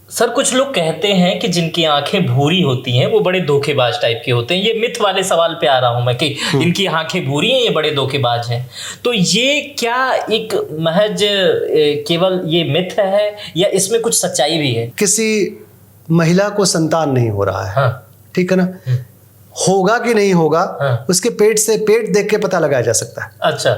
Sir कुछ लोग कहते हैं कि जिनकी आंखें भूरी होती हैं वो बड़े धोखेबाज टाइप के होते हैं। ये मिथ वाले सवाल पे आ रहा हूं मैं कि इनकी आंखें भूरी हैं ये बड़े धोखेबाज हैं। तो ये क्या एक महज केवल ये मिथ है या इसमें कुछ सच्चाई भी है? किसी महिला को संतान नहीं हो रहा है, हाँ। ठीक है ना, होगा कि नहीं होगा, हाँ। उसके पेट देख के पता लगाया जा सकता है। अच्छा।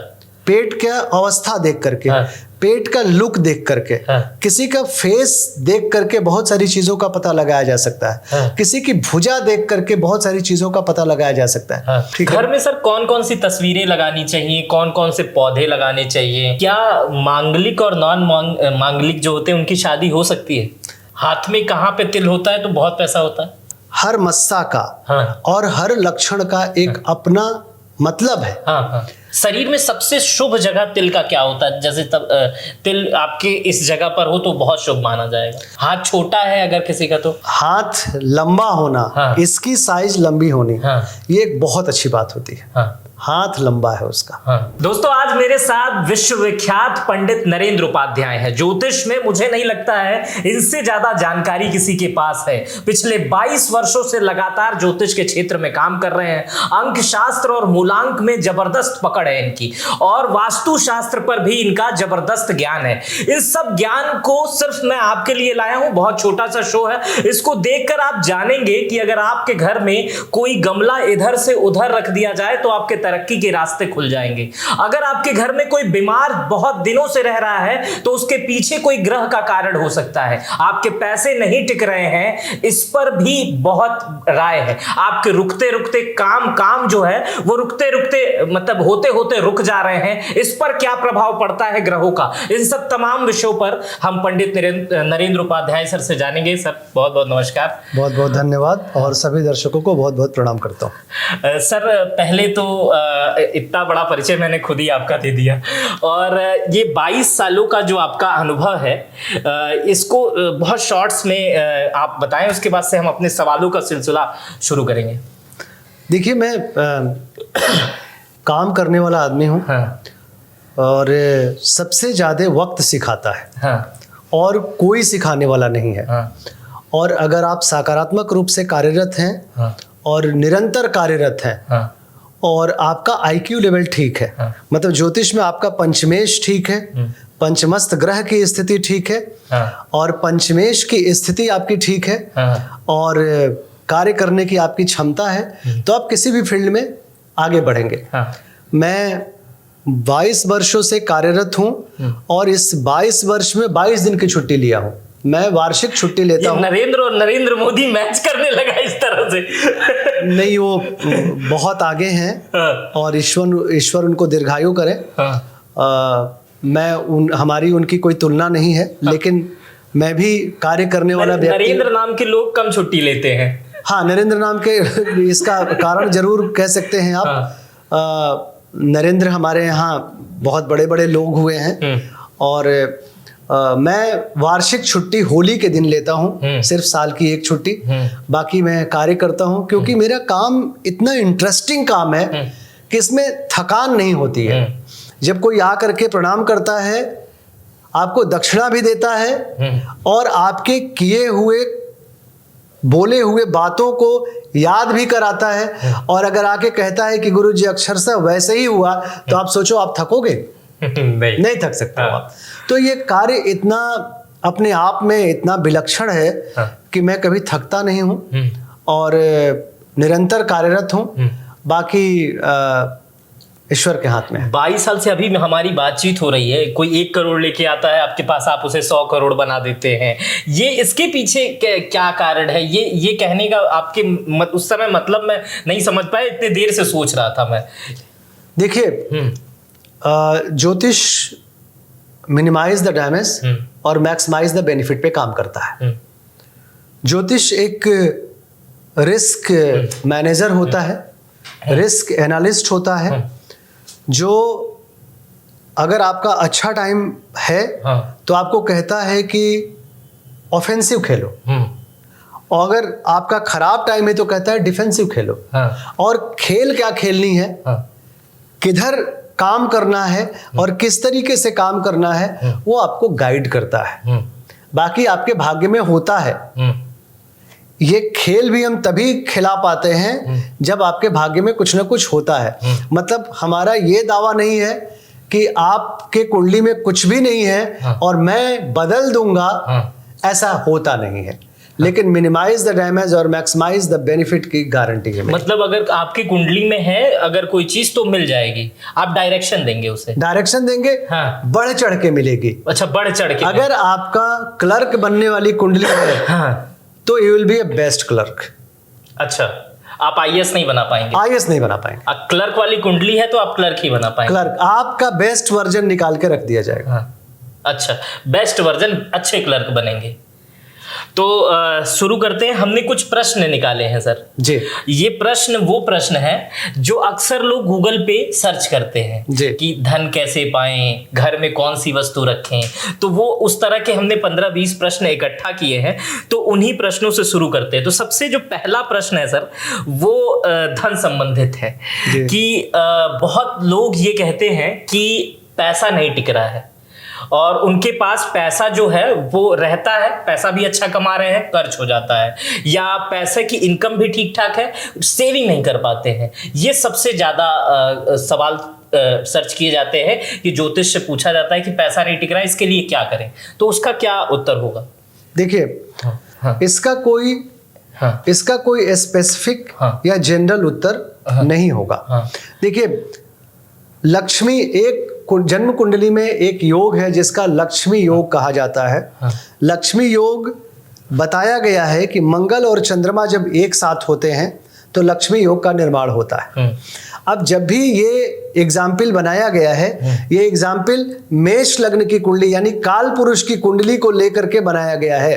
पेट का अवस्था देख करके, हाँ। पेट का लुक देख करके, हाँ। किसी का फेस देख करके बहुत सारी चीजों का पता लगाया जा सकता है। हाँ। किसी की भुजा देख करके बहुत सारी चीजों का पता लगाया जा सकता है। हाँ। ठीक है। घर में सर कौन कौन सी तस्वीरें लगानी चाहिए, कौन कौन से पौधे लगाने चाहिए? क्या मांगलिक और नॉन मांगलिक जो होते हैं उनकी शादी हो सकती है? हाथ में कहाँ पे तिल होता है तो बहुत पैसा होता है। हर मस्सा का हाँ। और हर लक्षण का एक अपना मतलब है। हाँ हाँ। शरीर में सबसे शुभ जगह तिल का क्या होता है? जैसे तब तिल आपके इस जगह पर हो तो बहुत शुभ माना जाएगा। हाथ छोटा है अगर किसी का तो हाथ लंबा होना, हाँ। इसकी साइज लंबी होनी, हाँ। ये एक बहुत अच्छी बात होती है। हाँ। हाथ लंबा है उसका। हाँ। दोस्तों आज मेरे साथ विश्वविख्यात पंडित नरेंद्र उपाध्याय हैं। ज्योतिष में मुझे नहीं लगता है इनसे ज्यादा जानकारी किसी के पास है। पिछले 22 वर्षों से लगातार ज्योतिष के क्षेत्र में काम कर रहे हैं। अंक शास्त्र और मूलांक में जबरदस्त पकड़ है इनकी और वास्तु शास्त्र पर भी इनका जबरदस्त ज्ञान है। इस सब ज्ञान को सिर्फ मैं आपके लिए लाया हूं। बहुत छोटा सा शो है, इसको देखकर आप जानेंगे कि अगर आपके घर में कोई गमला इधर से उधर रख दिया जाए तो आपके तरक्की के रास्ते खुल जाएंगे। अगर आपके घर में कोई बीमार बहुत दिनों से रह रहा है तो उसके पीछे कोई ग्रह का कारण हो सकता है। आपके पैसे नहीं टिक रहे हैं, इस पर भी बहुत राय है। आपके रुकते रुकते काम जो है वो रुकते रुकते मतलब होते होते रुक जा रहे हैं, इस पर क्या प्रभाव पड़ता है ग्रहों का। इन सब तमाम विषयों पर हम पंडित नरेंद्र उपाध्याय सर से जानेंगे। सर बहुत बहुत नमस्कार। बहुत बहुत धन्यवाद और सभी दर्शकों को बहुत बहुत प्रणाम करता हूँ। सर पहले तो इतना बड़ा परिचय मैंने खुद ही आपका दे दिया और ये 22 सालों का जो आपका अनुभव है इसको बहुत शॉर्ट्स में आप बताएं, उसके बाद से हम अपने सवालों का सिलसिला शुरू करेंगे। देखिए मैं काम करने वाला आदमी हूँ। हाँ। और सबसे ज़्यादा वक्त सिखाता है। हाँ। और कोई सिखाने वाला नहीं है। हाँ। और अगर आप सकारात्मक रूप से कार्यरत हैं, हाँ। और निरंतर कार्यरत हैं, हाँ। और आपका IQ लेवल ठीक है, हाँ। मतलब ज्योतिष में आपका पंचमेश ठीक है, पंचमस्त ग्रह की स्थिति ठीक है, हाँ। और पंचमेश की स्थिति आपकी ठीक है, हाँ। और कार्य करने की आपकी क्षमता है, तो आप किसी भी फील्ड में आगे बढ़ेंगे। हाँ। मैं 22 वर्षों से कार्यरत हूँ और इस 22 वर्ष में 22 दिन की छुट्टी लिया हूँ। मैं वार्षिक छुट्टी लेता हूँ। नरेंद्र और नरेंद्र मोदी मैच करने लगा इस तरह से। नहीं, वो बहुत आगे हैं। हाँ। और ईश्वर उनको दीर्घायु करे। हाँ। हमारी उनकी कोई तुलना नहीं है। हाँ। लेकिन मैं भी कार्य करने वाला व्यक्ति। नरेंद्र नाम के लोग कम छुट्टी लेते हैं। हाँ, नरेंद्र नाम के इसका कारण जरूर कह सकते हैं आप। हाँ। नरेंद्र हमारे यहाँ बहुत बड़े बड़े लोग हुए हैं। और मैं वार्षिक छुट्टी होली के दिन लेता हूँ, सिर्फ साल की एक छुट्टी। बाकी मैं कार्य करता हूँ क्योंकि मेरा काम इतना इंटरेस्टिंग काम है कि इसमें थकान नहीं होती है। जब कोई आ करके प्रणाम करता है, आपको दक्षिणा भी देता है और आपके किए हुए बोले हुए बातों को याद भी कराता है, और अगर आके कहता है कि गुरुजी अक्षरशः वैसे ही हुआ, तो आप सोचो आप थकोगे? नहीं थक सकते हो आप। तो ये कार्य इतना अपने आप में इतना विलक्षण है कि मैं कभी थकता नहीं हूँ और निरंतर कार्यरत हूँ। बाकी ईश्वर के हाथ में है। 22 साल से अभी हमारी बातचीत हो रही है। कोई 1 करोड़ लेके आता है आपके पास, आप उसे 100 करोड़ बना देते हैं। ये इसके पीछे क्या कारण है? ये कहने का आपके उस समय मतलब मैं नहीं समझ पाया, इतने देर से सोच रहा था मैं। देखिए, ज्योतिष मिनिमाइज द डैमेज और मैक्सिमाइज द बेनिफिट पे काम करता है। ज्योतिष एक रिस्क मैनेजर होता है, रिस्क एनालिस्ट होता है, जो अगर आपका अच्छा टाइम है तो आपको कहता है कि ऑफेंसिव खेलो, और अगर आपका खराब टाइम है तो कहता है डिफेंसिव खेलो। और खेल क्या खेलनी है, किधर काम करना है और किस तरीके से काम करना है, वो आपको गाइड करता है। बाकी आपके भाग्य में होता है। ये खेल भी हम तभी खिला पाते हैं जब आपके भाग्य में कुछ ना कुछ होता है। मतलब हमारा ये दावा नहीं है कि आपके कुंडली में कुछ भी नहीं है और मैं बदल दूंगा, ऐसा होता नहीं है। लेकिन मिनिमाइज द डैमेज और मैक्सिमाइज द बेनिफिट की गारंटी है। मतलब अगर आपकी कुंडली में है अगर कोई चीज तो मिल जाएगी, आप डायरेक्शन देंगे उसे, डायरेक्शन देंगे, हाँ। बढ़ चढ़ के मिलेगी। अच्छा, बढ़ चढ़ के। अगर आपका क्लर्क बनने वाली कुंडली है हाँ। तो you will be A best clerk. अच्छा, आप आईएएस नहीं बना पाएंगे? आईएएस नहीं बना पाएंगे। क्लर्क वाली कुंडली है तो आप क्लर्क ही बना पाएंगे। क्लर्क आपका बेस्ट वर्जन निकाल के रख दिया जाएगा। हाँ। अच्छा, बेस्ट वर्जन, अच्छे क्लर्क बनेंगे। तो शुरू करते हैं। हमने कुछ प्रश्न निकाले हैं सर जी। ये प्रश्न वो प्रश्न है जो अक्सर लोग गूगल पे सर्च करते हैं जी। कि धन कैसे पाएं, घर में कौन सी वस्तु रखें। तो वो उस तरह के हमने 15-20 प्रश्न इकट्ठा किए हैं, तो उन्हीं प्रश्नों से शुरू करते हैं। तो सबसे जो पहला प्रश्न है सर वो धन संबंधित है कि बहुत लोग ये कहते हैं कि पैसा नहीं टिक रहा है और उनके पास पैसा जो है वो रहता है, पैसा भी अच्छा कमा रहे हैं, खर्च हो जाता है, या पैसे की इनकम भी ठीक ठाक है, सेविंग नहीं कर पाते हैं। ये सबसे ज़्यादा सवाल सर्च किए जाते हैं कि ज्योतिष से पूछा जाता है कि पैसा नहीं टिक रहा है, इसके लिए क्या करें। तो उसका क्या उत्तर होगा? देखिए, हाँ। इसका कोई स्पेसिफिक हाँ। या जनरल उत्तर नहीं होगा। हाँ। देखिए, लक्ष्मी एक जन्म कुंडली में एक योग है जिसका लक्ष्मी योग कहा जाता है। हाँ। लक्ष्मी योग बताया गया है कि मंगल और चंद्रमा जब एक साथ होते हैं तो लक्ष्मी योग का निर्माण होता है। अब जब भी ये एग्जाम्पल बनाया गया है, ये एग्जाम्पल मेष लग्न की कुंडली यानी काल पुरुष की कुंडली को लेकर के बनाया गया है।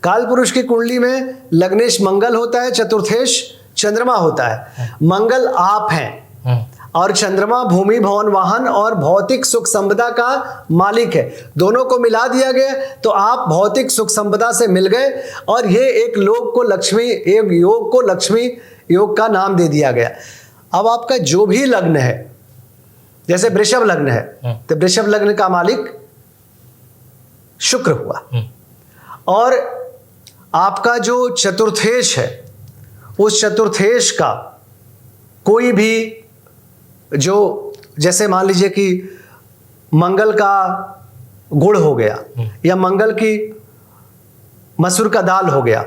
काल पुरुष की कुंडली में लग्नेश मंगल होता है, चतुर्थेश चंद्रमा होता है। मंगल आप हैं और चंद्रमा भूमि भवन वाहन और भौतिक सुख संपदा का मालिक है। दोनों को मिला दिया गया तो आप भौतिक सुख संपदा से मिल गए और ये एक योग को लक्ष्मी योग का नाम दे दिया गया। अब आपका जो भी लग्न है, जैसे वृषभ लग्न है तो वृषभ लग्न का मालिक शुक्र हुआ, और आपका जो चतुर्थेश है उस चतुर्थेश का कोई भी जो, जैसे मान लीजिए कि मंगल का गुड़ हो गया या मंगल की मसूर का दाल हो गया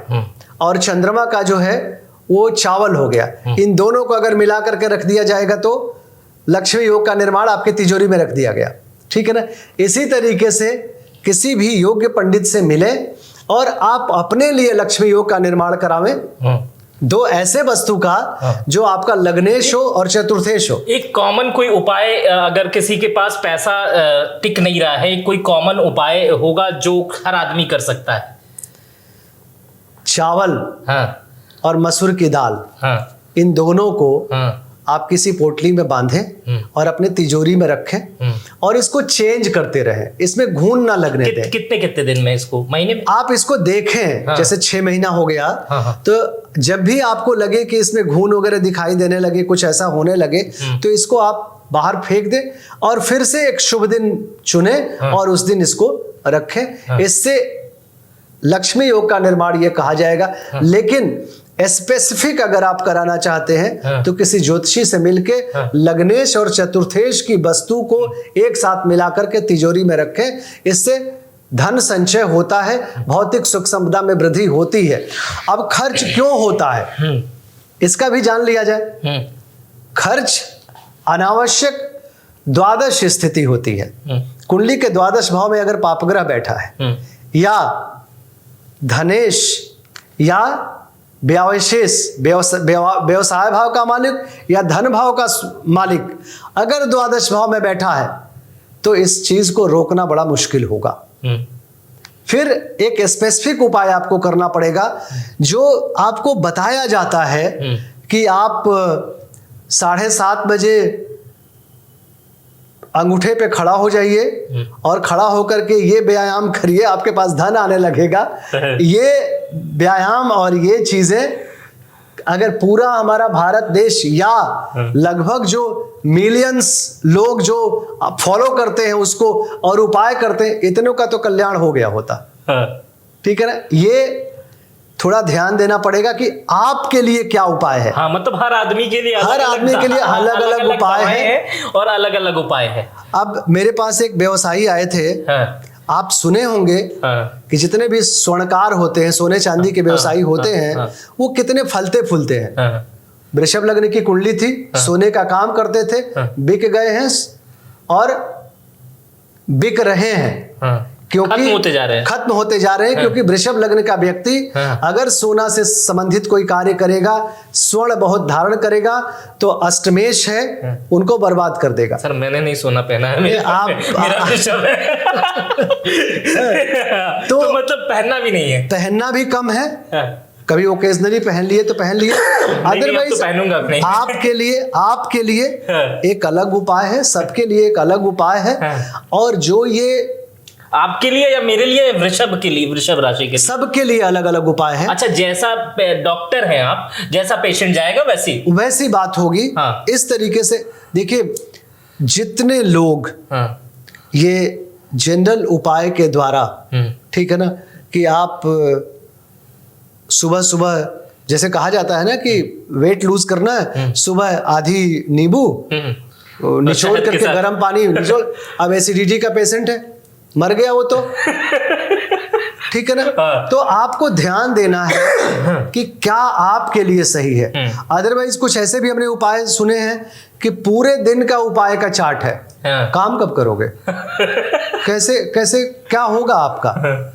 और चंद्रमा का जो है वो चावल हो गया, इन दोनों को अगर मिला करके रख दिया जाएगा तो लक्ष्मी योग का निर्माण आपके तिजोरी में रख दिया गया। ठीक है ना। इसी तरीके से किसी भी योग्य पंडित से मिले और आप अपने लिए लक्ष्मी योग का निर्माण करावें, दो ऐसे वस्तु का जो आपका लग्नेश हो और चतुर्थेश हो। एक कॉमन कोई उपाय, अगर किसी के पास पैसा टिक नहीं रहा है, कोई कॉमन उपाय होगा जो हर आदमी कर सकता है? चावल हाँ। और मसूर की दाल, हाँ। इन दोनों को हाँ। आप किसी पोटली में बांधें और अपने तिजोरी में रखें और इसको चेंज करते रहें, इसमें घून ना लगने दें। कितने कितने दिन में, इसको महीने में? आप इसको देखें। हाँ। जैसे 6 महीना हो गया। हाँ। तो जब भी आपको लगे कि इसमें घून वगैरह दिखाई देने लगे, कुछ ऐसा होने लगे, तो इसको आप बाहर फेंक दें और फिर से एक शुभ दिन चुने और उस दिन इसको रखें। इससे लक्ष्मी योग का निर्माण ये कहा जाएगा। लेकिन स्पेसिफिक अगर आप कराना चाहते हैं तो किसी ज्योतिषी से मिलके लग्नेश और चतुर्थेश की वस्तु को एक साथ मिलाकर के तिजोरी में रखें। इससे धन संचय होता है, भौतिक सुख संपदा में वृद्धि होती है। अब खर्च क्यों होता है इसका भी जान लिया जाए। खर्च अनावश्यक द्वादश स्थिति होती है। कुंडली के द्वादश भाव में अगर पापग्रह बैठा है या धनेश या व्यवसाय भाव का मालिक या धन भाव का मालिक अगर द्वादश भाव में बैठा है तो इस चीज को रोकना बड़ा मुश्किल होगा। फिर एक स्पेसिफिक उपाय आपको करना पड़ेगा जो आपको बताया जाता है कि आप 7:30 बजे अंगूठे पे खड़ा हो जाइए और खड़ा होकर के ये व्यायाम करिए, आपके पास धन आने लगेगा। ये व्यायाम और ये चीजें अगर पूरा हमारा भारत देश या लगभग जो मिलियंस लोग जो फॉलो करते हैं उसको और उपाय करते हैं, इतनों का तो कल्याण हो गया होता। हाँ। ठीक है ना, ये थोड़ा ध्यान देना पड़ेगा कि आपके लिए क्या उपाय है। हाँ, मतलब हर आदमी के लिए हर आदमी के लिए अलग अलग उपाय है और अलग अलग उपाय है। अब मेरे पास एक व्यवसायी आए थे, हाँ, आप सुने होंगे हाँ, कि जितने भी स्वर्णकार होते हैं, सोने चांदी के व्यवसायी होते हैं, वो कितने फलते फूलते हैं। हाँ, वृषभ लग्न की कुंडली थी, सोने का काम करते थे, बिक गए हैं और बिक रहे हैं, हाँ, क्योंकि खत्म होते जा रहे हैं। खत्म होते जा रहे हैं, क्योंकि वृषभ लग्न का व्यक्ति अगर सोना से संबंधित कोई कार्य करेगा, स्वर्ण बहुत धारण करेगा, तो अष्टमेश है, उनको बर्बाद कर देगा। सर मैंने नहीं सोना पहना है, मेरा वृषभ है। तो मतलब पहनना भी नहीं है, पहनना भी कम है, हाँ। कभी ओकेजनली पहन लिए तो पहन लिए, अदरवाइज तो पहनूंगा अपने। आपके लिए एक अलग उपाय है, सबके लिए एक अलग उपाय है। और जो ये आपके लिए या मेरे लिए, वृषभ के लिए, वृषभ राशि के लिए, सबके लिए अलग अलग उपाय है। अच्छा, जैसा डॉक्टर हैं आप, जैसा पेशेंट जाएगा वैसी बात होगी। हाँ। इस तरीके से देखिए, जितने लोग हाँ, ये जनरल उपाय के द्वारा, ठीक है ना, कि आप सुबह सुबह, जैसे कहा जाता है ना कि वेट लूज करना है, सुबह आधी नींबू निचोड़ करके गर्म पानी निचोड़। अब एसिडिटी का पेशेंट है, मर गया वो तो, ठीक है ना। तो आपको ध्यान देना है कि क्या आपके लिए सही है। अदरवाइज कुछ ऐसे भी हमने उपाय सुने हैं कि पूरे दिन का उपाय का चार्ट है, काम कब करोगे, कैसे कैसे क्या होगा आपका।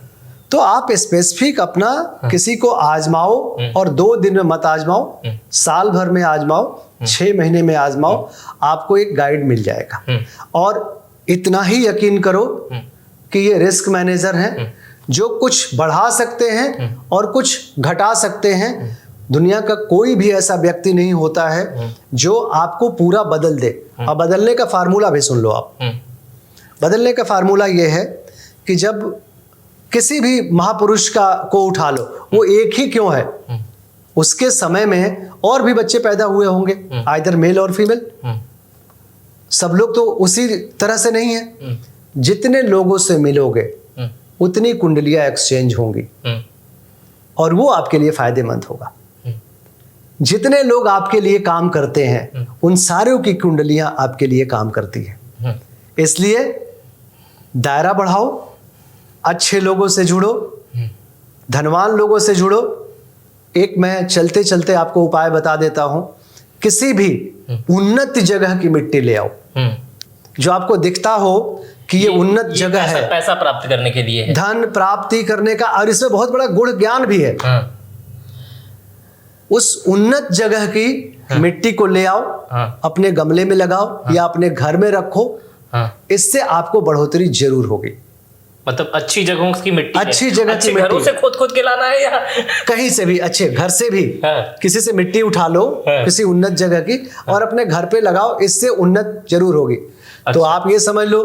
तो आप स्पेसिफिक अपना किसी को आजमाओ, और 2 दिन में मत आजमाओ, साल भर में आजमाओ, 6 महीने में आजमाओ, आपको एक गाइड मिल जाएगा। और इतना ही यकीन करो कि ये रिस्क मैनेजर हैं, जो कुछ बढ़ा सकते हैं और कुछ घटा सकते हैं। दुनिया का कोई भी ऐसा व्यक्ति नहीं होता है जो आपको पूरा बदल दे। और बदलने का फार्मूला भी सुन लो आप। बदलने का फार्मूला ये है कि जब किसी भी महापुरुष को उठा लो, वो एक ही क्यों है, उसके समय में और भी बच्चे पैदा हुए होंगे, आइदर मेल और फीमेल। सब लोग तो उसी तरह से नहीं है। जितने लोगों से मिलोगे उतनी कुंडलियां एक्सचेंज होंगी, और वो आपके लिए फायदेमंद होगा। जितने लोग आपके लिए काम करते हैं, उन सारों की कुंडलियां आपके लिए काम करती हैं। इसलिए दायरा बढ़ाओ, अच्छे लोगों से जुड़ो, धनवान लोगों से जुड़ो। एक मैं चलते चलते आपको उपाय बता देता हूं। किसी भी उन्नत जगह की मिट्टी ले आओ, जो आपको दिखता हो कि ये उन्नत जगह है, पैसा प्राप्त करने के लिए है, धन प्राप्ति करने का, और इसमें बहुत बड़ा गुण ज्ञान भी है। उस उन्नत जगह की मिट्टी को ले आओ, अपने गमले में लगाओ या अपने घर में रखो। इससे आपको बढ़ोतरी जरूर होगी। मतलब अच्छी जगहों की मिट्टी, अच्छी जगह की मिट्टी, घरों से खोद के लाना है या कहीं से भी, अच्छे घर से भी किसी से मिट्टी उठा लो, किसी उन्नत जगह की, और अपने घर पे लगाओ। इससे उन्नत जरूर होगी। तो आप ये समझ लो,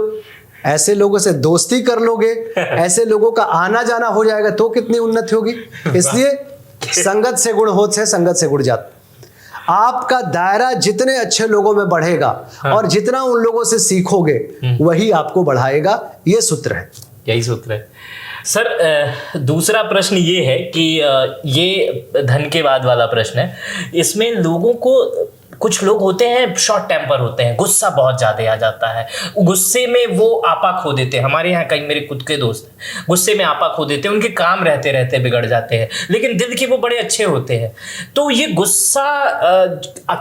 ऐसे लोगों से दोस्ती कर लोगे, ऐसे लोगों का आना जाना हो जाएगा, तो कितनी उन्नति होगी। इसलिए संगत से गुण होत है, संगत से गुण जात। आपका दायरा जितने अच्छे लोगों में बढ़ेगा और जितना उन लोगों से सीखोगे, वही आपको बढ़ाएगा। ये सूत्र है, यही सूत्र है। सर दूसरा प्रश्न ये है कि ये धन के बाद वाला प्रश्न है। इसमें लोगों को, कुछ लोग होते हैं शॉर्ट टेम्पर होते हैं, गुस्सा बहुत ज्यादा आ जाता है, गुस्से में वो आपा खो देते हैं। हमारे यहाँ कई मेरे खुद के दोस्त हैं, गुस्से में आपा खो देते हैं, उनके काम रहते रहते बिगड़ जाते हैं, लेकिन दिल के वो बड़े अच्छे होते हैं। तो ये गुस्सा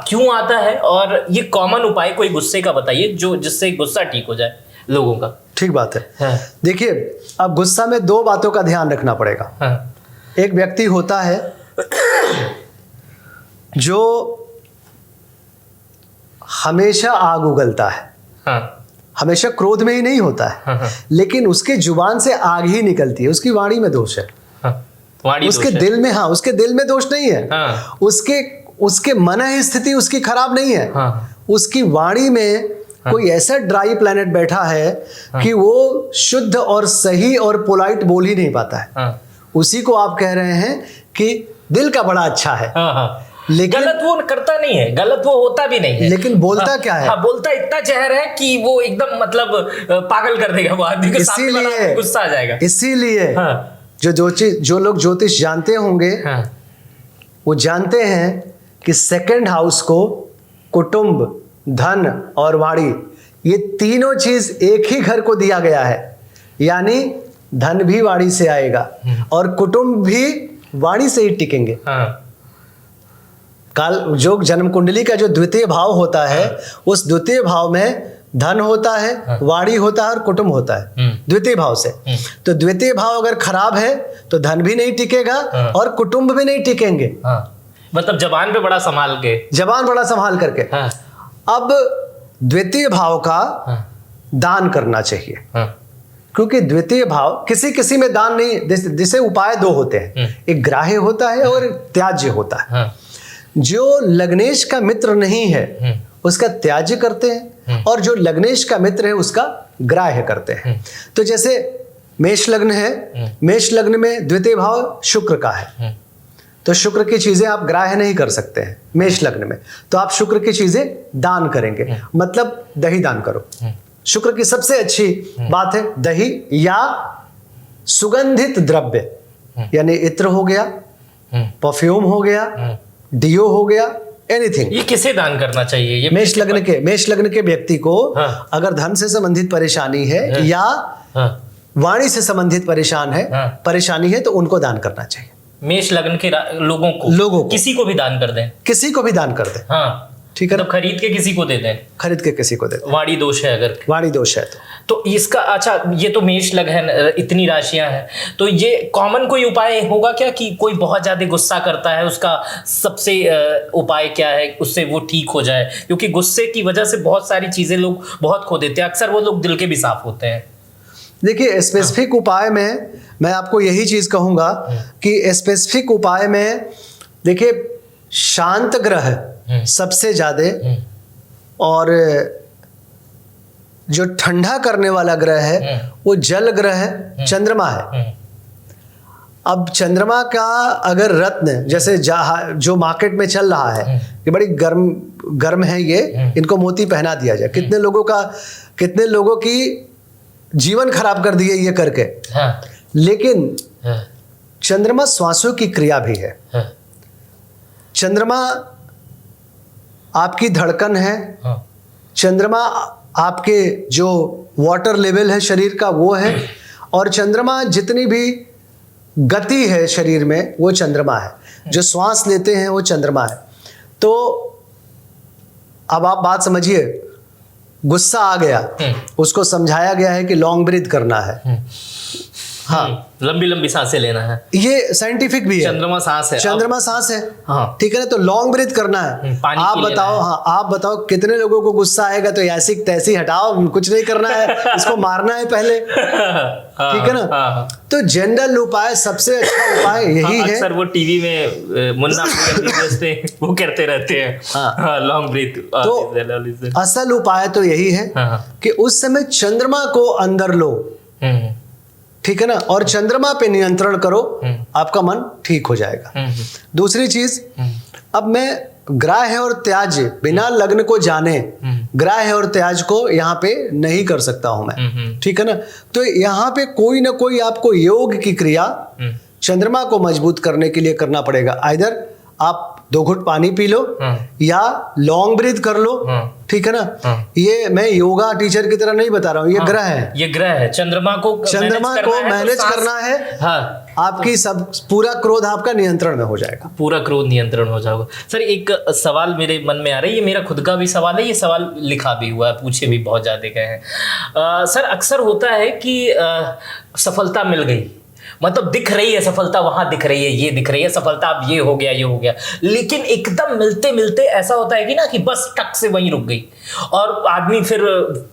क्यों आता है, और ये कॉमन उपाय कोई गुस्से का बताइए जो जिससे गुस्सा ठीक हो जाए लोगों का। ठीक बात है। देखिए, अब गुस्सा में 2 बातों का ध्यान रखना पड़ेगा। एक व्यक्ति होता है जो हमेशा आग उगलता है, हमेशा क्रोध में ही नहीं होता है, लेकिन उसके जुबान से आग ही निकलती है। उसकी वाणी में दोष है, उसके दिल में, हाँ, उसके दिल में दोष नहीं है, उसके मन स्थिति उसकी खराब नहीं है, उसकी वाणी में कोई ऐसा ड्राई प्लैनेट बैठा है कि वो शुद्ध और सही और पोलाइट बोल ही नहीं पाता है। उसी को आप कह रहे हैं कि दिल का बड़ा अच्छा है, लेकिन गलत वो करता नहीं है, गलत वो होता भी नहीं है, लेकिन बोलता क्या है? बोलता इतना जहर है कि वो एकदम मतलब पागल कर देगा वो आदमी को, सामने वाला गुस्सा आ जाएगा। इसीलिए जो लोग ज्योतिष जानते होंगे हाँ। वो जानते हैं कि सेकंड हाउस को कुटुंब, धन और वाणी, ये तीनों चीज एक ही घर को दिया गया है। यानी धन भी वाणी से आएगा और कुटुंब भी वाणी से ही टिकेंगे। हाँ। काल जो जन्म कुंडली का जो द्वितीय भाव होता है, उस द्वितीय भाव में धन होता है, वाणी होता है और कुटुंब होता है द्वितीय भाव से। तो द्वितीय भाव अगर खराब है तो धन भी नहीं टिकेगा और कुटुंब भी नहीं टिकेंगे। हाँ। मतलब जबान पे बड़ा संभाल के, जबान बड़ा संभाल करके। हाँ। अब द्वितीय भाव का दान करना चाहिए, क्योंकि द्वितीय भाव किसी किसी में दान नहीं, जिसे उपाय दो होते हैं, एक ग्राह्य होता है और एक त्याज्य होता है। जो लग्नेश का मित्र नहीं है उसका त्याज्य करते हैं और जो लग्नेश का मित्र है उसका ग्राह्य करते हैं। तो जैसे मेष लग्न है, मेष लग्न में द्वितीय भाव शुक्र का है, तो शुक्र की चीजें आप ग्राह्य नहीं कर सकते हैं मेष लग्न में, तो आप शुक्र की चीजें दान करेंगे, मतलब दही दान करो। शुक्र की सबसे अच्छी बात है दही या सुगंधित द्रव्य, यानी इत्र हो गया, परफ्यूम हो गया, डियो हो गया, एनीथिंग। ये किसे दान करना चाहिए? ये मेष लग्न के व्यक्ति को अगर धन से संबंधित परेशानी है या वाणी से संबंधित परेशानी है तो उनको दान करना चाहिए। मेष लग्न के लोगों को किसी को भी दान कर दें, किसी को भी दान कर दें। हाँ, ठीक है, मतलब खरीद के किसी को दे दें, खरीद के किसी को दे दें। वाणी दोष है अगर, वाणी दोष है तो इसका, अच्छा ये तो मेष लग्न है, इतनी राशियां हैं, तो ये कॉमन कोई उपाय होगा क्या कि कोई बहुत ज्यादा गुस्सा करता है, उसका सबसे उपाय क्या है उससे वो ठीक हो जाए? क्योंकि गुस्से की वजह से बहुत सारी चीजें लोग बहुत खो देते हैं, अक्सर वो लोग दिल के भी साफ होते हैं। देखिए स्पेसिफिक उपाय में मैं आपको यही चीज कहूंगा कि स्पेसिफिक उपाय में देखिए शांत ग्रह सबसे ज्यादा और जो ठंडा करने वाला ग्रह है वो जल ग्रह है, चंद्रमा है। अब चंद्रमा का अगर रत्न जैसे जो मार्केट में चल रहा है कि बड़ी गर्म है ये, इनको मोती पहना दिया जाए, कितने लोगों की जीवन खराब कर दिए ये करके। लेकिन चंद्रमा श्वासों की क्रिया भी है। चंद्रमा आपकी धड़कन है, चंद्रमा आपके जो वाटर लेवल है शरीर का वो है, और चंद्रमा जितनी भी गति है शरीर में वो चंद्रमा है, जो श्वास लेते हैं वो चंद्रमा है। तो अब आप बात समझिए, गुस्सा आ गया, उसको समझाया गया है कि लॉन्ग ब्रीथ करना है, हाँ लंबी लंबी सांसें लेना है, ये साइंटिफिक भी है, चंद्रमा सांस है, चंद्रमा सांस है, हाँ ठीक है ना। तो लॉन्ग ब्रीथ करना है। आप बताओ, हाँ आप बताओ कितने लोगों को गुस्सा आएगा तो ऐसी तैसी हटाओ, कुछ नहीं करना है, इसको मारना है पहले, ठीक है ना। तो जनरल उपाय, सबसे अच्छा उपाय यही है। अक्सर वो टीवी में मुन्ना वो करते रहते हैं लॉन्ग ब्रीथ। तो असल उपाय तो यही है कि उस समय चंद्रमा को अंदर लो, ठीक है ना, और चंद्रमा पे नियंत्रण करो, आपका मन ठीक हो जाएगा। दूसरी चीज, अब मैं ग्राह्य और त्याज्य बिना लग्न को जाने ग्राह्य और त्याज्य को यहाँ पे नहीं कर सकता हूं मैं, ठीक है ना। तो यहाँ पे कोई ना कोई आपको योग की क्रिया चंद्रमा को मजबूत करने के लिए करना पड़ेगा। आइदर आप 2 घुट पानी पी लो या लॉन्ग ब्रीथ कर लो, ठीक है ना। ये मैं योगा टीचर की तरह नहीं बता रहा हूँ, ये ग्रह है, ये ग्रह है। चंद्रमा को मैनेज करना है, हाँ, आपकी सब पूरा क्रोध आपका नियंत्रण में हो जाएगा, पूरा क्रोध नियंत्रण हो जाएगा। सर एक सवाल मेरे मन में आ रहा है, ये मेरा खुद का भी सवाल है, ये सवाल लिखा भी हुआ है, पूछे भी बहुत ज्यादा गए हैं। सर अक्सर होता है कि सफलता मिल गई, मतलब दिख रही है सफलता, वहां दिख रही है, ये दिख रही है सफलता, अब ये हो गया, लेकिन एकदम मिलते मिलते ऐसा होता है कि ना कि बस टक से वहीं रुक गई और आदमी फिर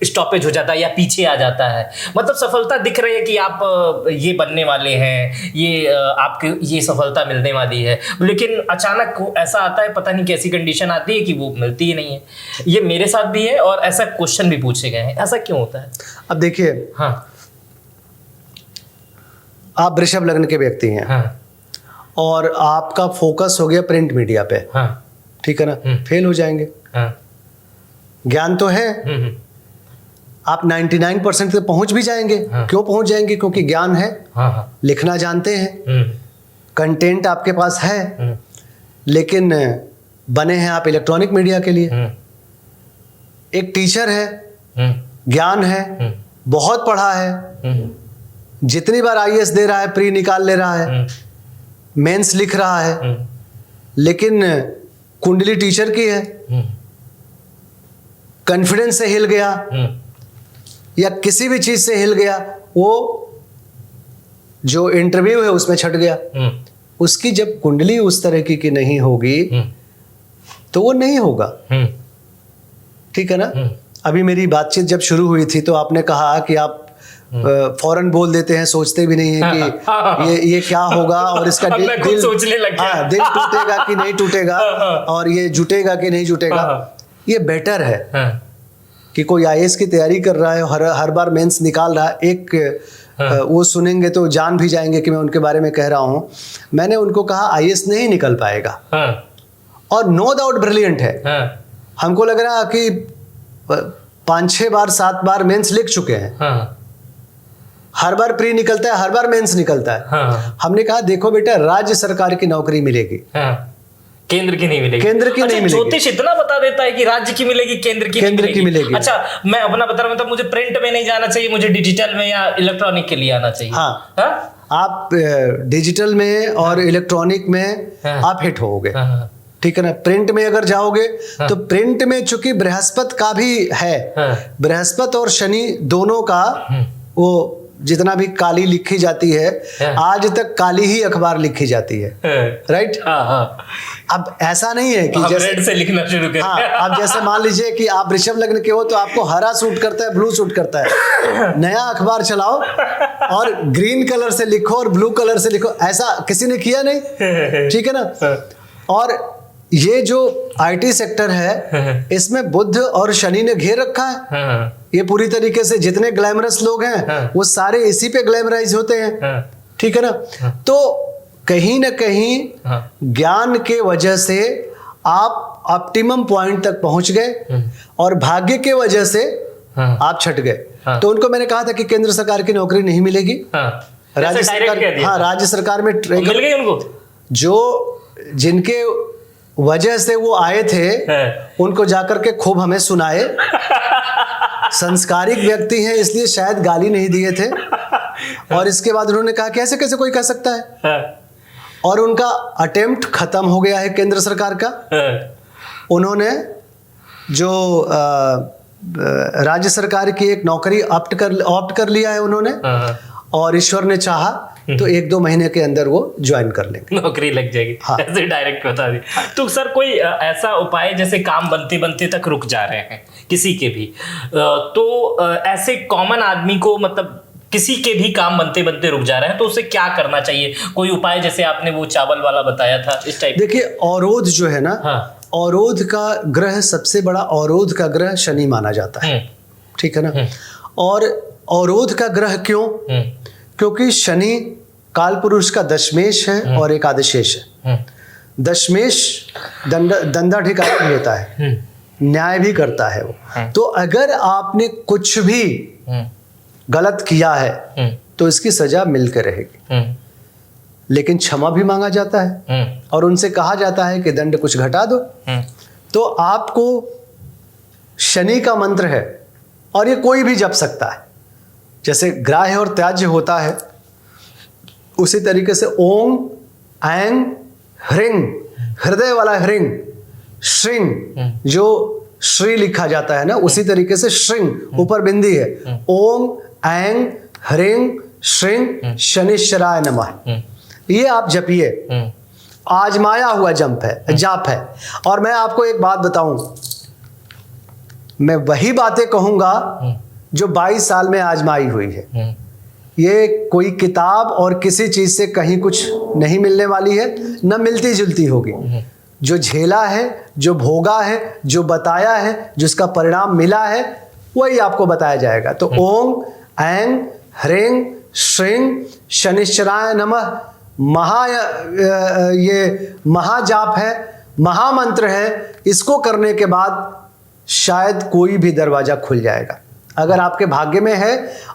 स्टॉपेज हो जाता है या पीछे आ जाता है। मतलब सफलता दिख रही है कि आप ये बनने वाले हैं, ये आपकी ये सफलता मिलने वाली है, लेकिन अचानक ऐसा आता है, पता नहीं कैसी कंडीशन आती है कि वो मिलती ही नहीं है। ये मेरे साथ भी है और ऐसा क्वेश्चन भी पूछे गए हैं, ऐसा क्यों होता है? अब देखिए, हाँ, आप वृषभ लग्न के व्यक्ति हैं, हाँ, और आपका फोकस हो गया प्रिंट मीडिया पे, हाँ, ठीक है ना, फेल हो जाएंगे। हाँ, ज्ञान तो है आप 99% तक पहुंच भी जाएंगे। क्यों पहुंच जाएंगे? क्योंकि ज्ञान है, लिखना जानते हैं, कंटेंट आपके पास है, लेकिन बने हैं आप इलेक्ट्रॉनिक मीडिया के लिए। एक टीचर है, ज्ञान है, बहुत पढ़ा है, जितनी बार आईएएस दे रहा है, प्री निकाल ले रहा है, मेंस लिख रहा है, लेकिन कुंडली टीचर की है, कॉन्फिडेंस से हिल गया या किसी भी चीज से हिल गया, वो जो इंटरव्यू है उसमें छट गया। उसकी जब कुंडली उस तरह की नहीं होगी तो वो नहीं होगा। ठीक है ना? अभी मेरी बातचीत जब शुरू हुई थी तो आपने कहा कि आप फौरन बोल देते हैं, सोचते भी नहीं है कि ये क्या होगा और इसका दिल सोचने लग गया। हाँ, दिल टूटेगा कि नहीं टूटेगा और ये जुटेगा कि नहीं जुटेगा। ये बेटर है कि कोई आईएएस की तैयारी कर रहा है, हर बार मेंस निकाल रहा है, एक वो सुनेंगे तो जान भी जाएंगे कि मैं उनके बारे में कह रहा हूं। मैंने उनको कहा आईएएस नहीं निकल पाएगा और नो डाउट ब्रिलियंट है। हमको लग रहा कि 5-6 बार 7 बार मेंस लिख चुके हैं, हर बार प्री निकलता है, हर बार मेंस निकलता है। हमने कहा देखो बेटा, राज्य सरकार की नौकरी मिलेगी, केंद्र की नहीं मिलेगी। केंद्र की नहीं मिलेगी। ज्योतिष इतना बता देता है कि राज्य की मिलेगी, केंद्र की मिलेगी। अच्छा, मैं अपना बता रहा हूं, मतलब मुझे प्रिंट में नहीं जाना चाहिए, मुझे डिजिटल में या इलेक्ट्रॉनिक के लिए आना चाहिए। हाँ, आप डिजिटल में और इलेक्ट्रॉनिक में आप हिट होगे। ठीक है ना? प्रिंट में अगर जाओगे तो प्रिंट में चूंकि बृहस्पति का भी है, बृहस्पति और शनि दोनों का, वो जितना भी काली लिखी जाती है, आज तक काली ही अखबार लिखी जाती है, राइट? अब ऐसा नहीं है कि जैसे रेड से लिखना शुरू करें। हाँ, अब जैसे मान लीजिए कि आप वृषभ लग्न के हो तो आपको हरा सूट करता है, ब्लू सूट करता है। नया अखबार चलाओ और ग्रीन कलर से लिखो और ब्लू कलर से लिखो, ऐसा किसी ने किया नहीं। ठीक है ना? और ये जो आईटी सेक्टर है, इसमें बुध और शनि ने घेर रखा है। ये पूरी तरीके से जितने ग्लैमरस लोग हैं वो सारे इसी पे ग्लैमराइज होते हैं। ठीक है ना? तो कहीं ना कहीं ज्ञान के वजह से आप ऑप्टिमम पॉइंट तक पहुंच गए और भाग्य के वजह से आप छट गए। तो उनको मैंने कहा था कि केंद्र सरकार की नौकरी नहीं मिलेगी, राज्य सरकार, हाँ, राज्य सरकार में मिल गई उनको। जो जिनके वजह से वो आए थे उनको जाकर के खूब हमें सुनाए। संस्कारिक व्यक्ति हैं इसलिए शायद गाली नहीं दिए थे। और इसके बाद उन्होंने कहा कि ऐसे कैसे कोई कह सकता है, और उनका अटेम्प्ट खत्म हो गया है केंद्र सरकार का। उन्होंने जो राज्य सरकार की एक नौकरी ऑप्ट कर लिया है उन्होंने, और ईश्वर ने चाहा तो 1-2 महीने के अंदर वो ज्वाइन कर लेंगे, नौकरी लग जाएगी। हाँ। ऐसे डायरेक्ट बता दी। तो सर कोई ऐसा उपाय, जैसे काम बनते बनते तक रुक जा रहे हैं किसी के भी, तो ऐसे कॉमन आदमी को, मतलब किसी के भी काम बनते बनते रुक जा रहे हैं, तो उसे क्या करना चाहिए? कोई उपाय, जैसे आपने वो चावल वाला बताया था, इस टाइप? देखिए, अवरोध जो है ना, अवरोध का ग्रह, सबसे बड़ा अवरोध का ग्रह शनि माना जाता है। ठीक है ना? और अवरोध का ग्रह क्यों? क्योंकि शनि काल पुरुष का दशमेश है और एकादशेश है। दशमेश दंडा ठिकाना भी होता है, न्याय भी करता है वो। तो अगर आपने कुछ भी गलत किया है तो इसकी सजा मिलकर रहेगी, लेकिन क्षमा भी मांगा जाता है और उनसे कहा जाता है कि दंड कुछ घटा दो। तो आपको शनि का मंत्र है और ये कोई भी जप सकता है। जैसे ग्राह्य और त्याज्य होता है, उसी तरीके से ओम ऐं ह्रीं, हृदय वाला ह्रीं, श्रीं, जो श्री लिखा जाता है ना, उसी तरीके से श्रीं, ऊपर बिंदी है। ओम ऐं ह्रीं श्रीं शनिश्चराय नमः, ये आप जपिए। आजमाया हुआ जाप है। और मैं आपको एक बात बताऊं, मैं वही बातें कहूंगा जो 22 साल में आजमाई हुई है। ये कोई किताब और किसी चीज से कहीं कुछ नहीं मिलने वाली है, न मिलती जुलती होगी। जो झेला है, जो भोगा है, जो बताया है, जिसका परिणाम मिला है, वही आपको बताया जाएगा। तो ओम ऐं ह्रीं श्रीं शनिश्चराय नमः ये महाजाप है, महामंत्र है। इसको करने के बाद शायद कोई भी दरवाजा खुल जाएगा। अगर आपके भाग्य में है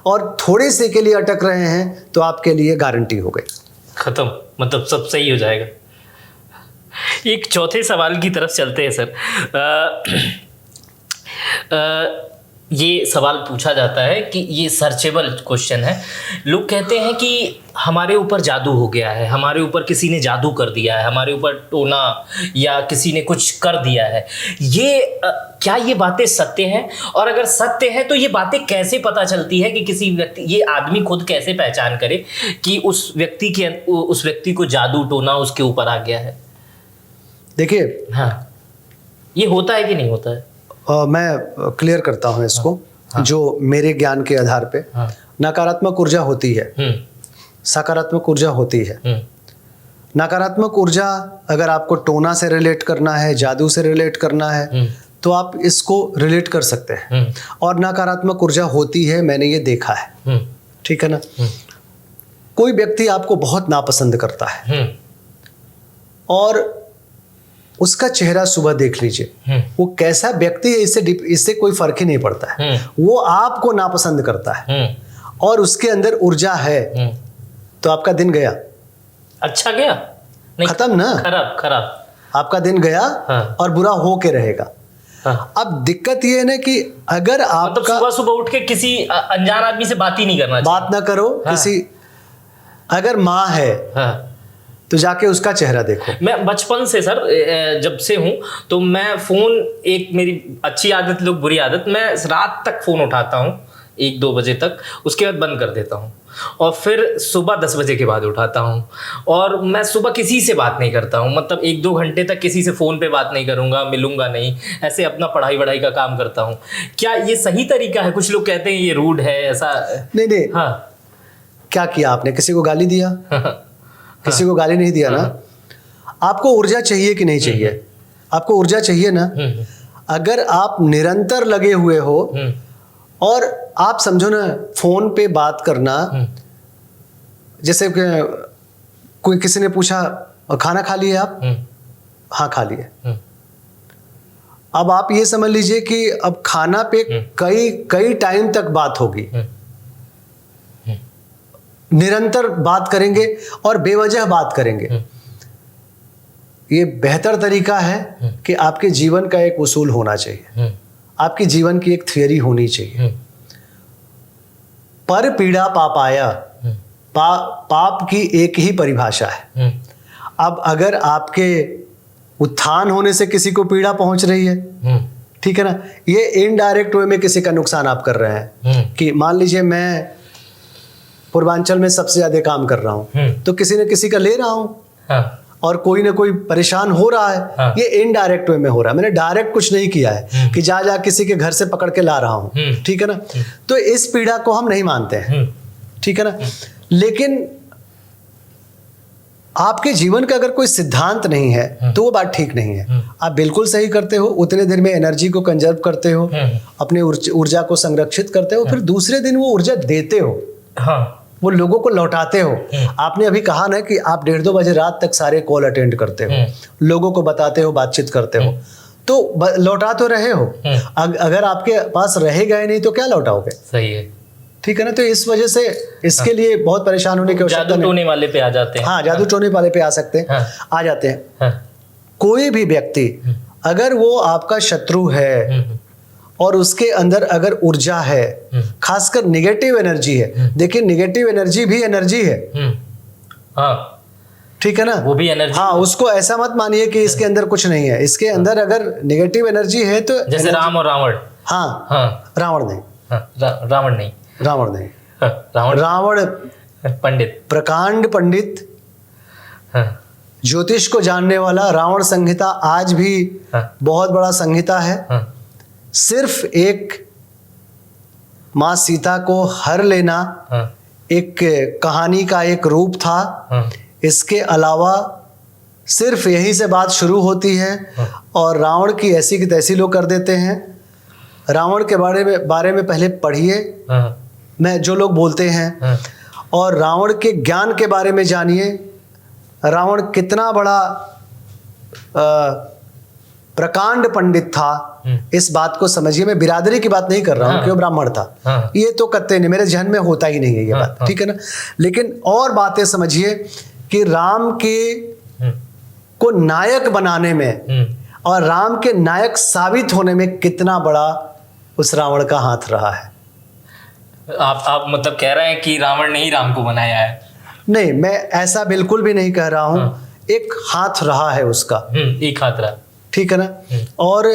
और थोड़े से के लिए अटक रहे हैं तो आपके लिए गारंटी हो गई, खत्म, मतलब सब सही हो जाएगा। एक चौथे सवाल की तरफ चलते हैं सर। ये सवाल पूछा जाता है कि ये सर्चेबल क्वेश्चन है। लोग कहते हैं कि हमारे ऊपर जादू हो गया है, हमारे ऊपर किसी ने जादू कर दिया है, हमारे ऊपर टोना या किसी ने कुछ कर दिया है। ये क्या ये बातें सत्य हैं? और अगर सत्य है तो ये बातें कैसे पता चलती है कि किसी व्यक्ति, ये आदमी खुद कैसे पहचान करे कि उस व्यक्ति को जादू टोना उसके ऊपर आ गया है? देखिए, हाँ, ये होता है कि नहीं होता है? मैं क्लियर करता हूँ इसको। हाँ। जो मेरे ज्ञान के आधार पे हाँ। नकारात्मक ऊर्जा होती है, सकारात्मक ऊर्जा होती है। नकारात्मक ऊर्जा अगर आपको टोना से रिलेट करना है, जादू से रिलेट करना है, तो आप इसको रिलेट कर सकते हैं। और नकारात्मक ऊर्जा होती है, मैंने ये देखा है, ठीक है ना। कोई व्यक्ति आपको बहुत नापसंद करता है और उसका चेहरा सुबह देख लीजिए, वो कैसा व्यक्ति है इससे कोई फर्क ही नहीं पड़ता है। वो आपको नापसंद करता है और उसके अंदर ऊर्जा है, तो आपका दिन गया। अच्छा गया? नहीं, खत्म ना, खराब। आपका दिन गया। हाँ। और बुरा हो के रहेगा। हाँ। अब दिक्कत ये है ना कि अगर मतलब आपका सुबह सुबह उठ के किसी अनजान आदमी से बात ही नहीं करना चाहिए। बात ना करो। हाँ। किसी अगर माँ है हाँ। तो जाके उसका चेहरा देखो। मैं बचपन से सर, जब से हूँ, तो मैं फ़ोन, एक मेरी अच्छी आदत, लोग बुरी आदत, मैं रात तक फ़ोन उठाता हूँ 1-2 बजे तक, उसके बाद बंद कर देता हूँ और फिर सुबह 10 बजे के बाद उठाता हूँ। और मैं सुबह किसी से बात नहीं करता हूँ, मतलब 1-2 घंटे तक किसी से फ़ोन पे बात नहीं करूँगा, मिलूँगा नहीं, ऐसे अपना पढ़ाई का काम करता हूँ। क्या ये सही तरीका है? कुछ लोग कहते हैं ये रूड है, ऐसा नहीं। हाँ। क्या किया आपने? किसी को गाली दिया? किसी को गाली नहीं दिया ना। आपको ऊर्जा चाहिए कि नहीं चाहिए? आपको ऊर्जा चाहिए ना। अगर आप निरंतर लगे हुए हो और आप समझो ना, फोन पे बात करना, जैसे कोई किसी ने पूछा खाना खा लिए आप? हाँ, खा लिए। अब आप ये समझ लीजिए कि अब खाना पे कई टाइम तक बात होगी, निरंतर बात करेंगे और बेवजह बात करेंगे। ये बेहतर तरीका है कि आपके जीवन का एक उसूल होना चाहिए, आपके जीवन की एक थियरी होनी चाहिए। पर पीड़ा पापाया, पाप की एक ही परिभाषा है। अब अगर आपके उत्थान होने से किसी को पीड़ा पहुंच रही है, ठीक है ना, ये इनडायरेक्ट वे में किसी का नुकसान आप कर रहे हैं। कि मान लीजिए मैं पूर्वांचल में सबसे ज्यादा काम कर रहा हूँ, तो किसी न किसी का ले रहा हूँ। हाँ। और कोई ना कोई परेशान हो रहा है। हाँ। ये इनडायरेक्ट वे में हो रहा है, मैंने डायरेक्ट कुछ नहीं किया है कि जा किसी के घर से पकड़ के ला रहा हूँ, ठीक है ना। तो इस पीड़ा को हम नहीं मानते हैं, ठीक है ना। लेकिन आपके जीवन का अगर कोई सिद्धांत नहीं है तो वो बात ठीक नहीं है। आप बिल्कुल सही करते हो, उतने देर में एनर्जी को कंजर्व करते हो, अपने ऊर्जा को संरक्षित करते हो, फिर दूसरे दिन वो ऊर्जा देते हो। हाँ। वो लोगों को लौटाते हो। आपने अभी कहा ना कि आप 1:30-2 बजे रात तक सारे कॉल अटेंड करते हो, लोगों को बताते हो, बातचीत करते हो, तो लौटा तो रहे हो। अगर आपके पास रहेगा ही नहीं तो क्या लौटाओगे? सही है, ठीक है ना। तो इस वजह से इसके लिए बहुत परेशान होने की आवश्यकता नहीं। जादू टोने वाले पे आ जाते हैं। हाँ, जादू टोने वाले पे आ सकते हैं, आ जाते हैं। कोई भी व्यक्ति अगर वो आपका शत्रु है और उसके अंदर अगर ऊर्जा है, खासकर निगेटिव एनर्जी है, देखिए निगेटिव एनर्जी भी एनर्जी है। हाँ, ठीक है ना, वो भी एनर्जी। हाँ, उसको ऐसा मत मानिए कि इसके अंदर कुछ नहीं है। इसके अंदर अगर निगेटिव एनर्जी है तो जैसे राम और रावण। हाँ, रावण नहीं, रावण नहीं, रावण पंडित, प्रकांड पंडित, ज्योतिष को जानने वाला। रावण संहिता आज भी बहुत बड़ा संहिता है। सिर्फ एक माँ सीता को हर लेना एक कहानी का एक रूप था। इसके अलावा सिर्फ यहीं से बात शुरू होती है और रावण की ऐसी की तैसी लोग कर देते हैं। रावण के बारे में पहले पढ़िए, मैं जो लोग बोलते हैं, और रावण के ज्ञान के बारे में जानिए। रावण कितना बड़ा प्रकांड पंडित था, इस बात को समझिए। मैं बिरादरी की बात नहीं कर रहा हूँ कि वो ब्राह्मण था, ये तो कत्ते नहीं, मेरे जहन में होता ही नहीं है ये बात, ठीक है ना। लेकिन और बातें समझिए कि राम के को नायक बनाने में और राम के नायक साबित होने में कितना बड़ा उस रावण का हाथ रहा है। आप मतलब कह रहे हैं कि रावण ने ही राम को बनाया है? नहीं, मैं ऐसा बिल्कुल भी नहीं कह रहा हूं। एक हाथ रहा है उसका, एक हाथ रहा, ठीक है ना। और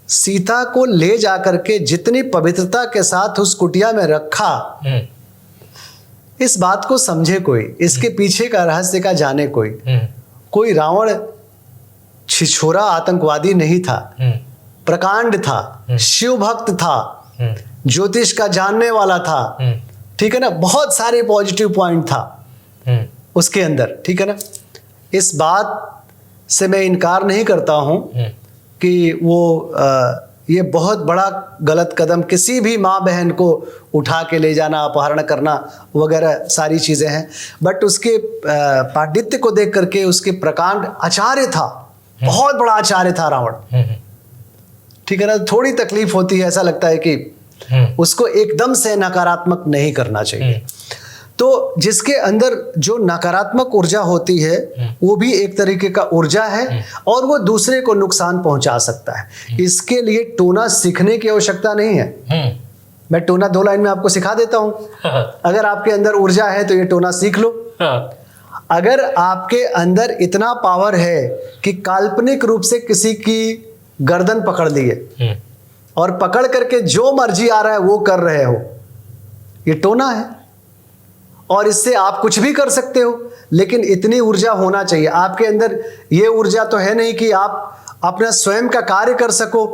सीता को ले जाकर के जितनी पवित्रता के साथ उस कुटिया में रखा, इस बात को समझे कोई, इसके पीछे का रहस्य का जाने कोई। कोई रावण छिछोरा आतंकवादी नहीं था, प्रकांड था, शिव भक्त था, ज्योतिष का जानने वाला था, ठीक है ना। बहुत सारे पॉजिटिव पॉइंट था उसके अंदर, ठीक है ना। इस बात से मैं इनकार नहीं करता हूं कि वो ये बहुत बड़ा गलत कदम, किसी भी माँ बहन को उठा के ले जाना, अपहरण करना वगैरह सारी चीज़ें हैं। बट उसके पांडित्य को देख करके, उसके प्रकांड, आचार्य था, बहुत बड़ा आचार्य था रावण, ठीक है ना। थोड़ी तकलीफ होती है, ऐसा लगता है कि उसको एकदम से नकारात्मक नहीं करना चाहिए। तो जिसके अंदर जो नकारात्मक ऊर्जा होती है वो भी एक तरीके का ऊर्जा है और वो दूसरे को नुकसान पहुंचा सकता है। इसके लिए टोना सीखने की आवश्यकता नहीं है। मैं टोना 2 लाइन में आपको सिखा देता हूं। अगर आपके अंदर ऊर्जा है तो ये टोना सीख लो। अगर आपके अंदर इतना पावर है कि काल्पनिक रूप से किसी की गर्दन पकड़ लिए और पकड़ करके जो मर्जी आ रहा है वो कर रहे हो, ये टोना है। और इससे आप कुछ भी कर सकते हो, लेकिन इतनी ऊर्जा होना चाहिए आपके अंदर। ये ऊर्जा तो है नहीं कि आप अपना स्वयं का कार्य कर सको,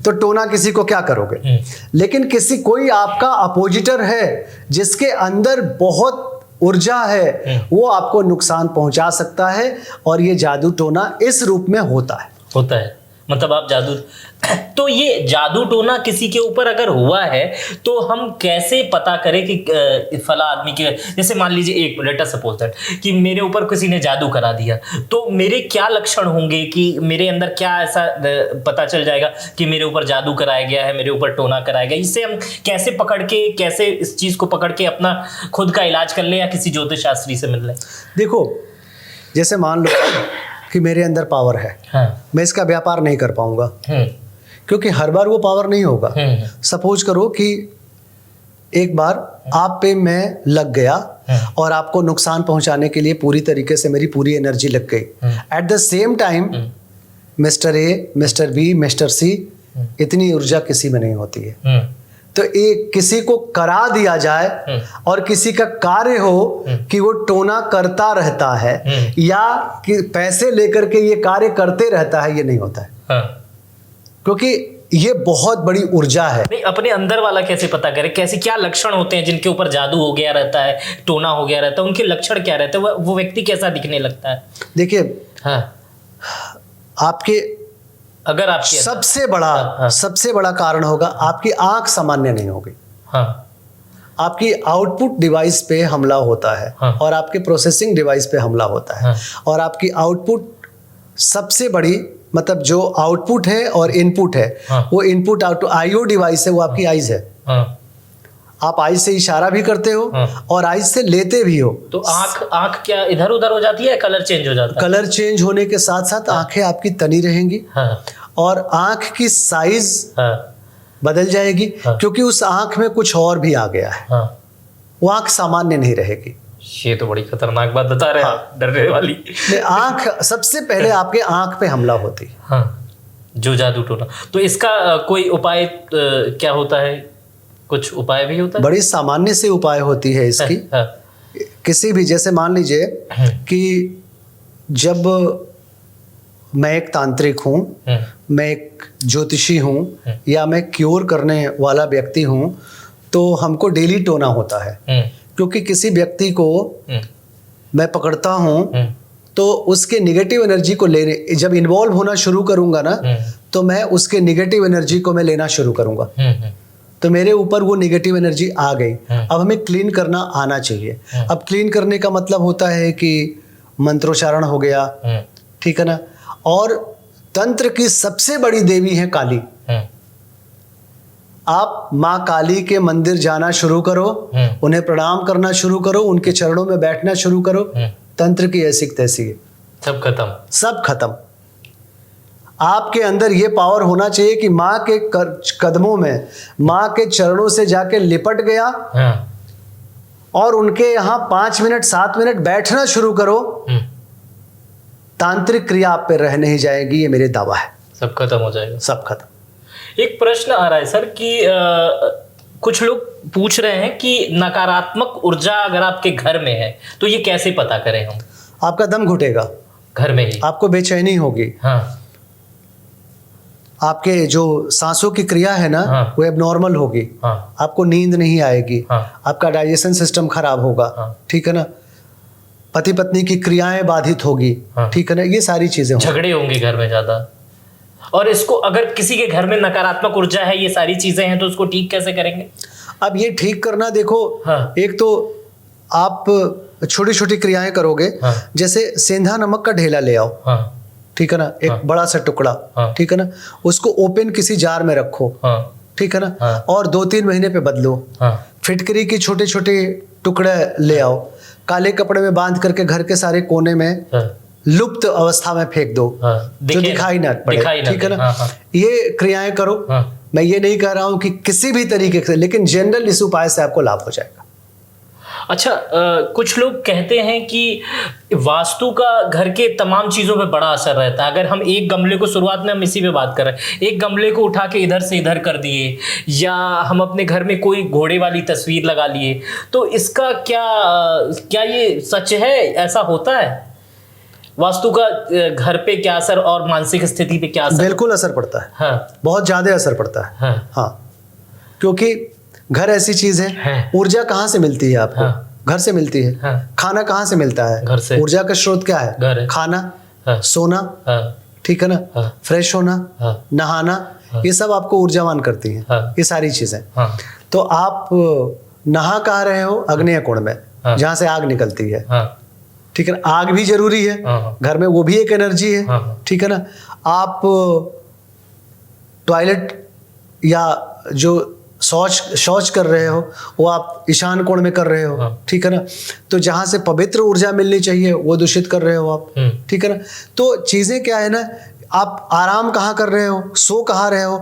तो टोना किसी को क्या करोगे। लेकिन कोई आपका अपोजिटर है जिसके अंदर बहुत ऊर्जा है, वो आपको नुकसान पहुंचा सकता है। और ये जादू टोना इस रूप में होता है। मतलब आप जादू, तो ये जादू टोना किसी के ऊपर अगर हुआ है तो हम कैसे पता करें कि फला आदमी के, जैसे मान लीजिए एक लेट अस सपोज दैट कि मेरे ऊपर किसी ने जादू करा दिया, तो मेरे क्या लक्षण होंगे कि मेरे अंदर क्या ऐसा पता चल जाएगा कि मेरे ऊपर जादू कराया गया है, मेरे ऊपर टोना कराया गया। इससे हम कैसे पकड़ के, कैसे इस चीज को पकड़ के अपना खुद का इलाज कर ले या किसी ज्योतिष शास्त्री से मिल ले? देखो, जैसे मान लो कि मेरे अंदर पावर है, मैं इसका व्यापार नहीं कर पाऊंगा क्योंकि हर बार वो पावर नहीं होगा। सपोज करो कि एक बार आप पे मैं लग गया और आपको नुकसान पहुंचाने के लिए पूरी तरीके से मेरी पूरी एनर्जी लग गई। At the same time mister A, mister B, mister C, इतनी ऊर्जा किसी में नहीं होती है। तो एक किसी को करा दिया जाए और किसी का कार्य हो कि वो टोना करता रहता है या कि पैसे लेकर के ये कार्य करते रहता है, ये नहीं होता है। क्योंकि ये बहुत बड़ी ऊर्जा है। नहीं, अपने अंदर वाला कैसे पता करें? कैसे, क्या लक्षण होते हैं जिनके ऊपर जादू हो गया रहता है, टोना हो गया रहता है? उनके लक्षण क्या रहते हैं? वो व्यक्ति कैसा दिखने लगता है? देखिए, आपके अगर आपके सबसे बड़ा कारण होगा आपकी आंख सामान्य नहीं होगी। आपकी आउटपुट डिवाइस पे हमला होता है और आपके प्रोसेसिंग डिवाइस पे हमला होता है। और आपकी आउटपुट सबसे बड़ी, मतलब जो आउटपुट है और इनपुट है, वो इनपुट आईओ डिवाइस है, वो आपकी आइज है। आप आइज से इशारा भी करते हो और आइज से लेते भी हो। तो आंख क्या इधर उधर हो जाती है, कलर चेंज हो जाता है? कलर चेंज होने के साथ साथ आंखें आपकी तनी रहेंगी और आंख की साइज बदल जाएगी क्योंकि उस आंख में कुछ और भी आ गया है। वो आंख सामान्य नहीं रहेगी। ये तो बड़ी खतरनाक बात बता रहे हैं, डरने वाली। आंख सबसे पहले आपके आंख पे हमला होती है। जो जादू टोना, तो इसका कोई उपाय क्या होता है? कुछ उपाय भी होता है? बड़ी सामान्य से उपाय होती है इसकी। किसी भी, जैसे मान लीजिए कि जब मैं एक तांत्रिक हूँ, मैं एक ज्योतिषी हूँ या मैं क्योर करने वाला व्यक्ति हूँ, तो हमको डेली टोना होता है। क्योंकि किसी व्यक्ति को मैं पकड़ता हूँ तो उसके निगेटिव एनर्जी को लेने, जब इन्वॉल्व होना शुरू करूंगा ना, तो मैं उसके निगेटिव एनर्जी को मैं लेना शुरू करूंगा। तो मेरे ऊपर वो निगेटिव एनर्जी आ गई। अब हमें क्लीन करना आना चाहिए। अब क्लीन करने का मतलब होता है कि मंत्रोच्चारण हो गया, ठीक है ना, और तंत्र की सबसे बड़ी देवी है काली। आप माँ काली के मंदिर जाना शुरू करो, उन्हें प्रणाम करना शुरू करो, उनके चरणों में बैठना शुरू करो, तंत्र की ऐसी तैसी है, सब खत्म, सब खत्म। आपके अंदर ये पावर होना चाहिए कि माँ के कदमों में, माँ के चरणों से जाके लिपट गया और उनके यहाँ 5 मिनट 7 मिनट बैठना शुरू करो, तांत्रिक क्रिया आप पे रह नहीं जाएगी, ये मेरे दावा है। सब खत्म हो जाएगा, सब खत्म। एक प्रश्न आ रहा है सर कि कुछ लोग पूछ रहे हैं कि नकारात्मक ऊर्जा अगर आपके घर में है तो ये कैसे पता करें हम? आपका दम घुटेगा घर में ही, आपको बेचैनी होगी, हाँ, आपके जो सांसों की क्रिया है ना, हाँ, वो एबनॉर्मल होगी, हाँ, आपको नींद नहीं आएगी, हाँ, आपका डाइजेशन सिस्टम खराब होगा, हाँ, ठीक है ना, पति पत्नी की क्रियाएं बाधित होगी, हाँ, ठीक है ना, ये सारी चीजें, झगड़े होंगे घर में ज्यादा। और इसको अगर किसी के घर में नकारात्मक ऊर्जा है, ये सारी चीजें हैं, तो उसको ठीक कैसे करेंगे? अब ये ठीक करना देखो, हाँ, एक तो आप छोटी छोटी क्रियाएं करोगे, हाँ, जैसे सेंधा नमक का ढेला ले आओ, हाँ, ठीक है ना, एक हाँ, बड़ा सा टुकड़ा, हाँ, ठीक है ना, उसको ओपन किसी जार में रखो, हाँ, ठीक है ना, हाँ, और 2-3 महीने पे बदलो, हाँ, फिटकरी की छोटे छोटे टुकड़े ले आओ, काले कपड़े में बांध करके घर के सारे कोने में, हाँ, लुप्त अवस्था में फेंक दो, हाँ, जो दिखाई ना पड़े, ठीक है ना, हाँ, हाँ, ये क्रियाएं करो, हाँ, मैं ये नहीं कह रहा हूं कि किसी भी तरीके से, लेकिन जनरल इस उपाय से आपको लाभ हो जाएगा। अच्छा, कुछ लोग कहते हैं कि वास्तु का घर के तमाम चीज़ों पे बड़ा असर रहता है। अगर हम एक गमले को, शुरुआत में हम इसी पे बात कर रहे हैं, एक गमले को उठा के इधर से इधर कर दिए, या हम अपने घर में कोई घोड़े वाली तस्वीर लगा लिए, तो इसका क्या ये सच है? ऐसा होता है? वास्तु का घर पे क्या असर और मानसिक स्थिति पे क्या असर? बिल्कुल असर पड़ता है, हाँ, बहुत ज्यादा असर पड़ता है, हाँ, हाँ, क्योंकि घर ऐसी चीज है, ऊर्जा कहाँ से मिलती है आपको? हाँ, घर से मिलती है, हाँ, खाना कहाँ से मिलता है? घर से। ऊर्जा का स्रोत क्या है? घर है। खाना, हाँ, सोना, हाँ, ठीक है ना, हाँ, फ्रेश होना, हाँ, नहाना, हाँ, ये सब आपको ऊर्जावान करती हैं, हाँ, ये सारी चीजें, हाँ, तो आप नहा कहाँ रहे हो? अग्नेय कोण में, हाँ, जहाँ से आग निकलती है, हाँ, ठीक है ना, आग भी जरूरी है, हाँ, घर में, वो भी एक एनर्जी है, हाँ, ठीक है ना। आप टॉयलेट या जो शौच कर रहे हो, वो आप ईशान कोण में कर रहे हो, हाँ, ठीक है ना, तो जहां से पवित्र ऊर्जा मिलनी चाहिए वो दूषित कर रहे हो आप, ठीक है ना। तो चीजें क्या है ना, आप आराम कहाँ कर रहे हो, सो कहाँ रहे हो?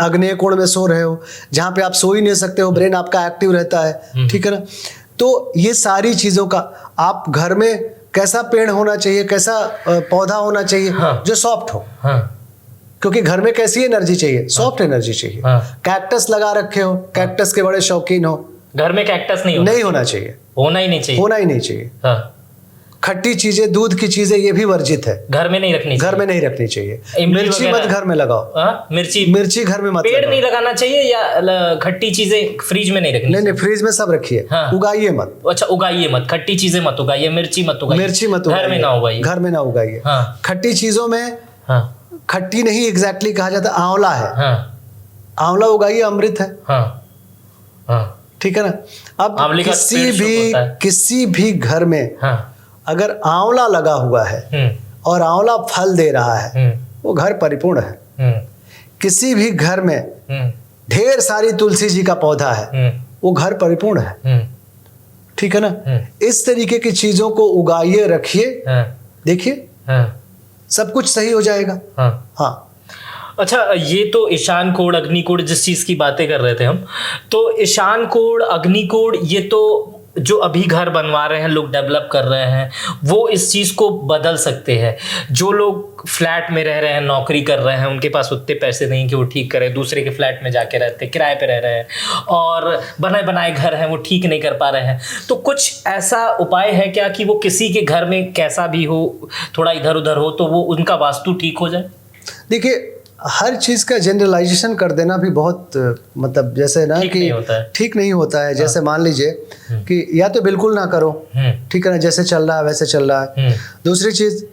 अग्नेय कोण में सो रहे हो, जहाँ पे आप सो ही नहीं सकते हो, ब्रेन आपका एक्टिव रहता है, ठीक है ना। तो ये सारी चीजों का, आप घर में कैसा पेड़ होना चाहिए, कैसा पौधा होना चाहिए, हाँ, जो सॉफ्ट हो, हाँ, क्योंकि घर में कैसी एनर्जी चाहिए? सॉफ्ट एनर्जी चाहिए, हाँ। कैक्टस लगा रखे हो, कैक्टस के बड़े शौकीन हो, घर में कैक्टस नहीं होना चाहिए, होना ही नहीं चाहिए, होना ही नहीं चाहिए, हाँ। खट्टी चीजें, दूध की चीजें, ये भी वर्जित है, घर में नहीं रखनी चाहिए, घर में नहीं रखनी चाहिए। मिर्ची मत घर में लगाओ, मिर्ची घर में मत, पेड़ नहीं लगाना चाहिए, या खट्टी चीजें फ्रिज में नहीं रखनी? नहीं, फ्रिज में सब रखिए, हाँ, उगाइए मत। अच्छा, उगाइए मत, खट्टी चीजें मत उगाइए, मिर्ची मत उगाइए, घर में ना उगाइए, घर में ना उगाइए, हाँ। खट्टी चीजों में, हाँ, खट्टी नहीं एग्जैक्टली कहा जाता, आंवला है, हाँ, आंवला उगाइए, अमृत है, हाँ, हाँ, ठीक है ना। अब किसी भी घर में, हाँ, अगर आंवला लगा हुआ है और आंवला फल दे रहा है, वो घर परिपूर्ण है। किसी भी घर में ढेर सारी तुलसी जी का पौधा है, वो घर परिपूर्ण है, ठीक है ना। इस तरीके की चीजों को उगाइए, रखिए, देखिए, सब कुछ सही हो जाएगा, हाँ, हाँ। अच्छा, ये तो ईशान कोण, अग्निकोण, जिस चीज की बातें कर रहे थे हम, तो ईशान कोण, अग्निकोण, ये तो जो अभी घर बनवा रहे हैं लोग, डेवलप कर रहे हैं, वो इस चीज को बदल सकते हैं। जो लोग फ्लैट में रह रहे हैं, नौकरी कर रहे हैं, उनके पास उतने पैसे नहीं कि वो ठीक करें, दूसरे के फ्लैट में जाके रहते, किराए पे रह रहे हैं, और बनाए बनाए घर हैं, वो ठीक नहीं कर पा रहे हैं, तो कुछ ऐसा उपाय है क्या कि वो किसी के घर में कैसा भी हो, थोड़ा इधर उधर हो, तो वो उनका वास्तु ठीक हो जाए? देखिए, हर चीज का जनरलाइजेशन कर देना भी बहुत, मतलब जैसे ना कि ठीक नहीं होता है। जैसे मान लीजिए कि या तो बिल्कुल ना करो, ठीक है ना, जैसे चल रहा है वैसे चल रहा है। दूसरी चीज,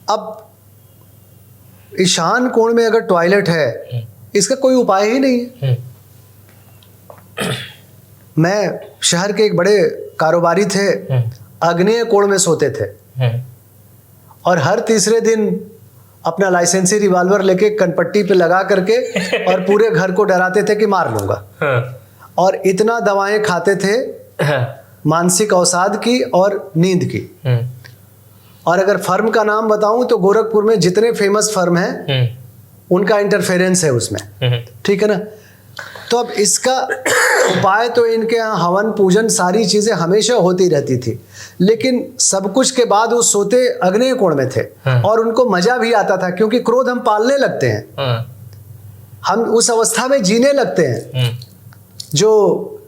अब ईशान कोण में अगर टॉयलेट है, इसका कोई उपाय ही नहीं है। मैं शहर के एक बड़े कारोबारी थे, आग्नेय कोण में सोते थे, और हर तीसरे दिन अपना लाइसेंसी रिवॉल्वर लेके कनपट्टी पे लगा करके और पूरे घर को डराते थे कि मार लूंगा। और इतना दवाएं खाते थे मानसिक अवसाद की और नींद की। और अगर फर्म का नाम बताऊं तो गोरखपुर में जितने फेमस फर्म हैं उनका इंटरफेरेंस है उसमें, ठीक है ना। तो अब इसका उपाय तो इनके यहाँ हवन पूजन सारी चीजें हमेशा होती रहती थी, लेकिन सब कुछ के बाद वो सोते अग्नेय कोण में थे और उनको मजा भी आता था, क्योंकि क्रोध हम पालने लगते हैं, हम उस अवस्था में जीने लगते हैं। जो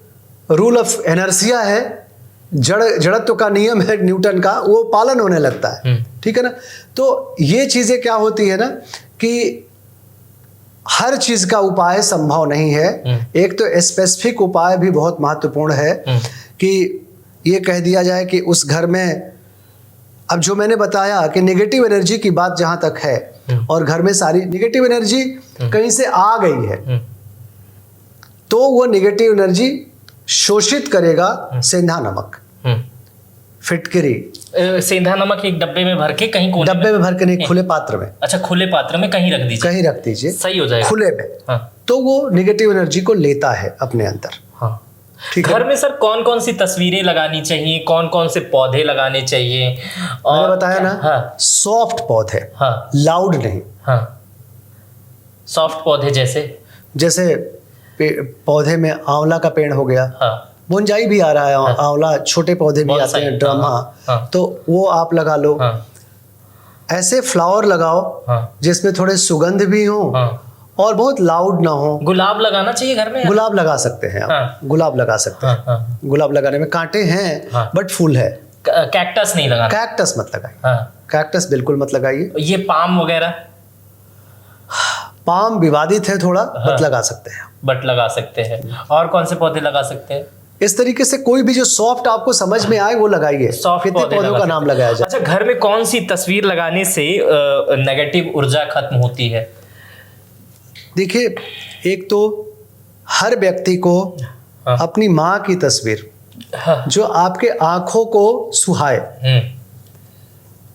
रूल ऑफ इनर्शिया है, जड़त्व का नियम है न्यूटन का, वो पालन होने लगता है, ठीक है ना। तो ये चीजें क्या होती है ना कि हर चीज का उपाय संभव नहीं है। एक तो स्पेसिफिक उपाय भी बहुत महत्वपूर्ण है कि ये कह दिया जाए कि उस घर में, अब जो मैंने बताया कि नेगेटिव एनर्जी की बात जहां तक है और घर में सारी नेगेटिव एनर्जी कहीं से आ गई है, तो वो नेगेटिव एनर्जी शोषित करेगा सेंधा नमक, फिटकरी। सेंधा नमक एक डब्बे में भर के कहीं कोने डब्बे में भर के नहीं, खुले पात्र में। अच्छा, खुले पात्र में कहीं रख दीजिए, कहीं रख दीजिए, सही हो जाएगा, खुले में। हाँ। तो वो नेगेटिव एनर्जी को लेता है अपने अंदर। हाँ। ठीक है। घर में सर कौन कौन सी तस्वीरें लगानी चाहिए, कौन कौन से पौधे लगाने चाहिए? मैंने बताया ना, हाँ। सॉफ्ट पौधे, हाँ। लाउड नहीं। हाँ। सॉफ्ट पौधे जैसे पौधे में आंवला का पेड़ हो गया। हाँ। बोनजाई भी आ रहा है, आंवला छोटे पौधे भी आते हैं, ड्रम। हाँ। तो वो आप लगा लो। हाँ। ऐसे फ्लावर लगाओ जिसमें थोड़े सुगंध भी हो और बहुत लाउड ना हो। गुलाब लगाना चाहिए घर में? गुलाब लगा सकते हैं आप। गुलाब लगा सकते हैं। गुलाब लगाने में कांटे हैं बट फूल है। कैक्टस नहीं लगाना? कैक्टस मत लगाइए। कैक्टस बिल्कुल मत लगाइए। ये पाम वगैरह? पाम विवादित है थोड़ा, बट लगा सकते हैं। बट लगा सकते हैं। और कौन से पौधे लगा सकते हैं? इस तरीके से कोई भी जो सॉफ्ट आपको समझ में आए वो लगाइए। कितने पौधों का नाम लगाया जाए? अच्छा, घर में कौन सी तस्वीर लगाने से नेगेटिव ऊर्जा खत्म होती है? देखिए, एक तो हर व्यक्ति को अपनी माँ की तस्वीर जो आपके आंखों को सुहाए,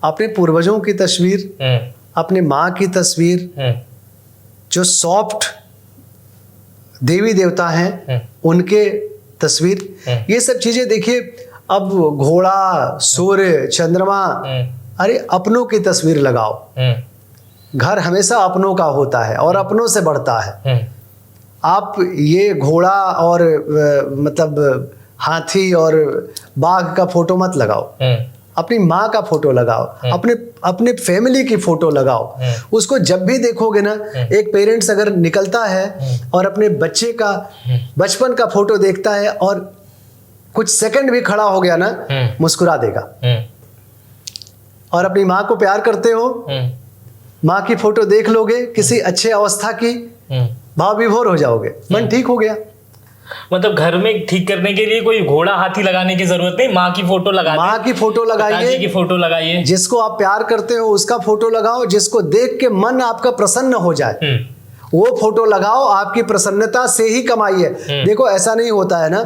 अपने पूर्वजों की तस्वीर, अपने माँ की तस्वीर, जो सॉफ्ट देवी देवता हैं उनके तस्वीर, ये सब चीजें देखिए। अब घोड़ा, सूर्य, चंद्रमा, अरे अपनों की तस्वीर लगाओ। घर हमेशा अपनों का होता है और अपनों से बढ़ता है। आप ये घोड़ा और मतलब हाथी और बाघ का फोटो मत लगाओ, अपनी माँ का फोटो लगाओ, अपने फैमिली की फोटो लगाओ। उसको जब भी देखोगे ना, एक पेरेंट्स अगर निकलता है और अपने बच्चे का बचपन का फोटो देखता है और कुछ सेकंड भी खड़ा हो गया ना, मुस्कुरा देगा। और अपनी माँ को प्यार करते हो, माँ की फोटो देख लोगे किसी अच्छे अवस्था की, भाव विभोर हो जाओगे, मन ठीक हो गया। मतलब घर में ठीक करने के लिए कोई घोड़ा हाथी लगाने की जरूरत नहीं, माँ की फोटो लगाइए, माँ की फोटो लगाइए, की फोटो लगाइए, जिसको आप प्यार करते हो उसका फोटो लगाओ, जिसको देख के मन आपका प्रसन्न हो जाए वो फोटो लगाओ। आपकी प्रसन्नता से ही कमाइए। देखो, ऐसा नहीं होता है ना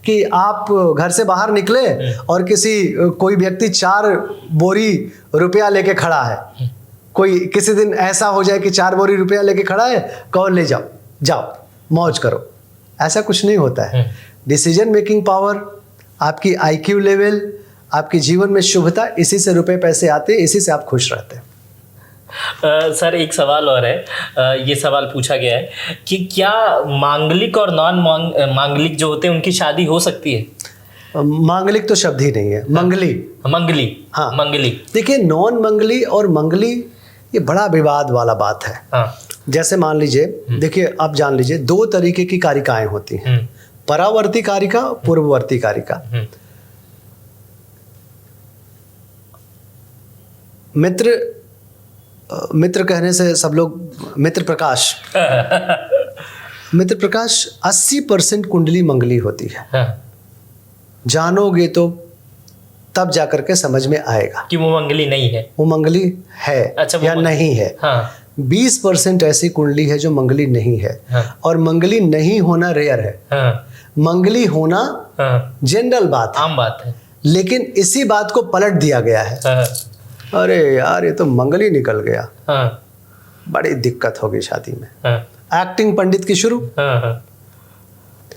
कि आप घर से बाहर निकले और कोई व्यक्ति 4 बोरी रुपया लेके खड़ा है। कोई किसी दिन ऐसा हो जाए कि 4 बोरी रुपया लेके खड़ा है, कौन ले जाओ मौज करो। ऐसा कुछ नहीं होता है। डिसीजन मेकिंग पावर, आपकी आईक्यू लेवल, आपकी जीवन में शुभता, इसी से रुपए पैसे आते हैं, इसी से आप खुश रहते हैं। सर, एक सवाल और है। ये सवाल पूछा गया है कि क्या मांगलिक और नॉन मांगलिक जो होते हैं उनकी शादी हो सकती है? मांगलिक तो शब्द ही नहीं है, मंगली। हाँ, मंगली। देखिए, नॉन मंगली और मंगली ये बड़ा विवाद वाला बात है। हाँ। जैसे मान लीजिए, देखिए आप जान लीजिए 2 तरीके की कारिकाएं होती हैं, परावर्ती कारिका, पूर्ववर्ती कारिका। मित्र कहने से सब लोग मित्र प्रकाश 80% कुंडली मंगली होती है। हाँ। जानोगे तो तब जाकर के समझ में आएगा कि वो मंगली नहीं है, वो मंगली है। अच्छा, या नहीं है। हाँ। 20% ऐसी कुंडली है जो मंगली नहीं है। हाँ। और मंगली नहीं होना रेयर है। हाँ। मंगली होना जनरल बात है, आम बात है। लेकिन इसी बात को पलट दिया गया है। हाँ। अरे यार ये तो मंगल ही निकल गया, हाँ, बड़ी दिक्कत होगी शादी में। हाँ, एक्टिंग पंडित की शुरू। हाँ, हाँ,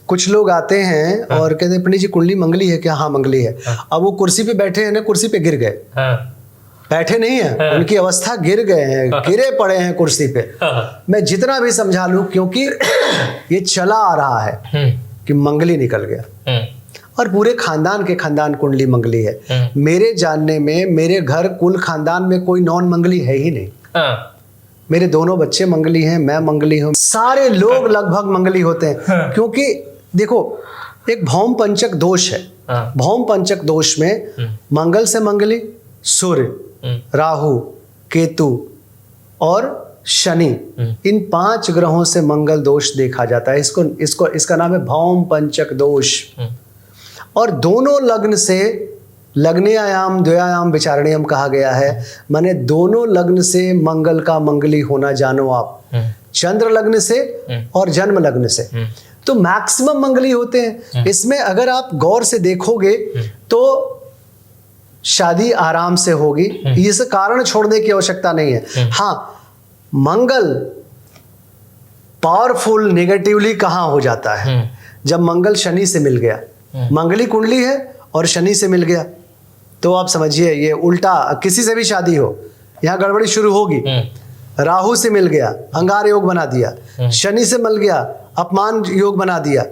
कुछ लोग आते हैं और कहते हैं पंडित जी कुंडली मंगली है क्या? हाँ मंगली है। अब वो कुर्सी पे बैठे हैं ना, कुर्सी पे गिर गए, हाँ, बैठे नहीं है, उनकी अवस्था गिर गए हैं, गिरे पड़े हैं कुर्सी पे। हाँ, मैं जितना भी समझा लूं, क्योंकि ये चला आ रहा है कि मंगली निकल गया और पूरे खानदान के खानदान कुंडली मंगली है। मेरे जानने में मेरे घर कुल खानदान में कोई नॉन मंगली है ही नहीं। हाँ, मेरे दोनों बच्चे मंगली हैं, मैं मंगली हूँ, सारे लोग लगभग मंगली होते हैं। क्योंकि देखो एक भौम पंचक दोष है। भौम पंचक दोष में मंगल से मंगली, सूर्य, राहु, केतु और शनि, इन 5 ग्रहों से मंगल दोष देखा जाता है। इसका नाम है भौम पंचक दोष। और दोनों लग्न से, लग्नेयाम द्वयायाम विचारणीयम कहा गया है, माने दोनों लग्न से मंगल का मंगली होना जानो आप, चंद्र लग्न से और जन्म लग्न से, तो मैक्सिमम मंगली होते हैं। इसमें अगर आप गौर से देखोगे तो शादी आराम से होगी, इस कारण छोड़ने की आवश्यकता नहीं है। हाँ, मंगल पावरफुल नेगेटिवली कहाँ हो जाता है? जब मंगल शनि से मिल गया, मंगली कुंडली है और शनि से मिल गया, तो आप समझिए ये उल्टा, किसी से भी शादी हो यहाँ गड़बड़ी शुरू होगी। राहु से मिल गया, अंगार योग बना दिया, शनि से मिल गया, अपमान योग बना दिया,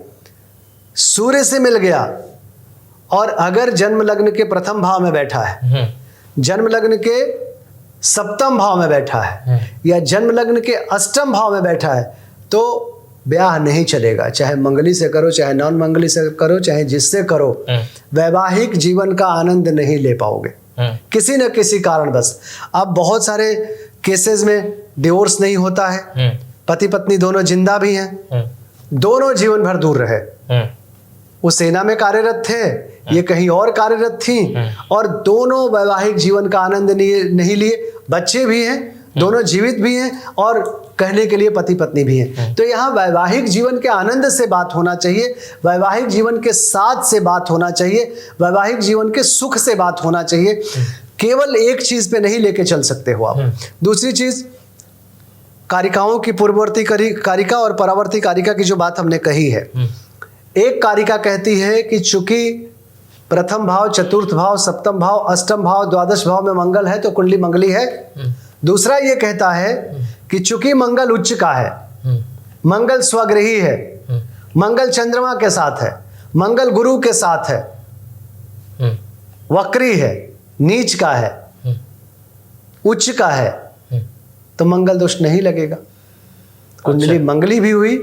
सूर्य से मिल गया, और अगर जन्म लग्न के प्रथम भाव में बैठा है, जन्म लग्न के सप्तम भाव में बैठा है, या जन्म लग्न के अष्टम भाव में बैठा है, तो ब्याह नहीं चलेगा। चाहे मंगली से करो, चाहे नॉन मंगली से करो, चाहे जिससे करो, वैवाहिक जीवन का आनंद नहीं ले पाओगे किसी न किसी कारण बस। अब बहुत सारे केसेस में डिवोर्स नहीं होता है, पति पत्नी दोनों जिंदा भी हैं, दोनों जीवन भर दूर रहे, वो सेना में कार्यरत थे, ये कहीं और कार्यरत थी, और दोनों वैवाहिक जीवन का आनंद नहीं लिए, बच्चे भी हैं, दोनों जीवित भी हैं और कहने के लिए पति पत्नी भी हैं। तो यहाँ वैवाहिक जीवन के आनंद से बात होना चाहिए, वैवाहिक जीवन के साथ से बात होना चाहिए, वैवाहिक जीवन के सुख से बात होना चाहिए। केवल एक चीज पे नहीं लेके चल सकते हो आप। दूसरी चीज, कारिकाओं की पूर्ववर्ती कारिका और परावर्ती कारिका की जो बात हमने कही है, एक कारिका कहती है कि चूंकि प्रथम भाव, चतुर्थ भाव, सप्तम भाव, अष्टम भाव, द्वादश भाव में मंगल है तो कुंडली मंगली है। दूसरा ये कहता है कि चूंकि मंगल उच्च का है, मंगल स्वग्रही है, मंगल चंद्रमा के साथ है, मंगल गुरु के साथ है, वक्री है, नीच का है, उच्च का है, तो मंगल दोष नहीं लगेगा। कुंडली मंगली भी हुई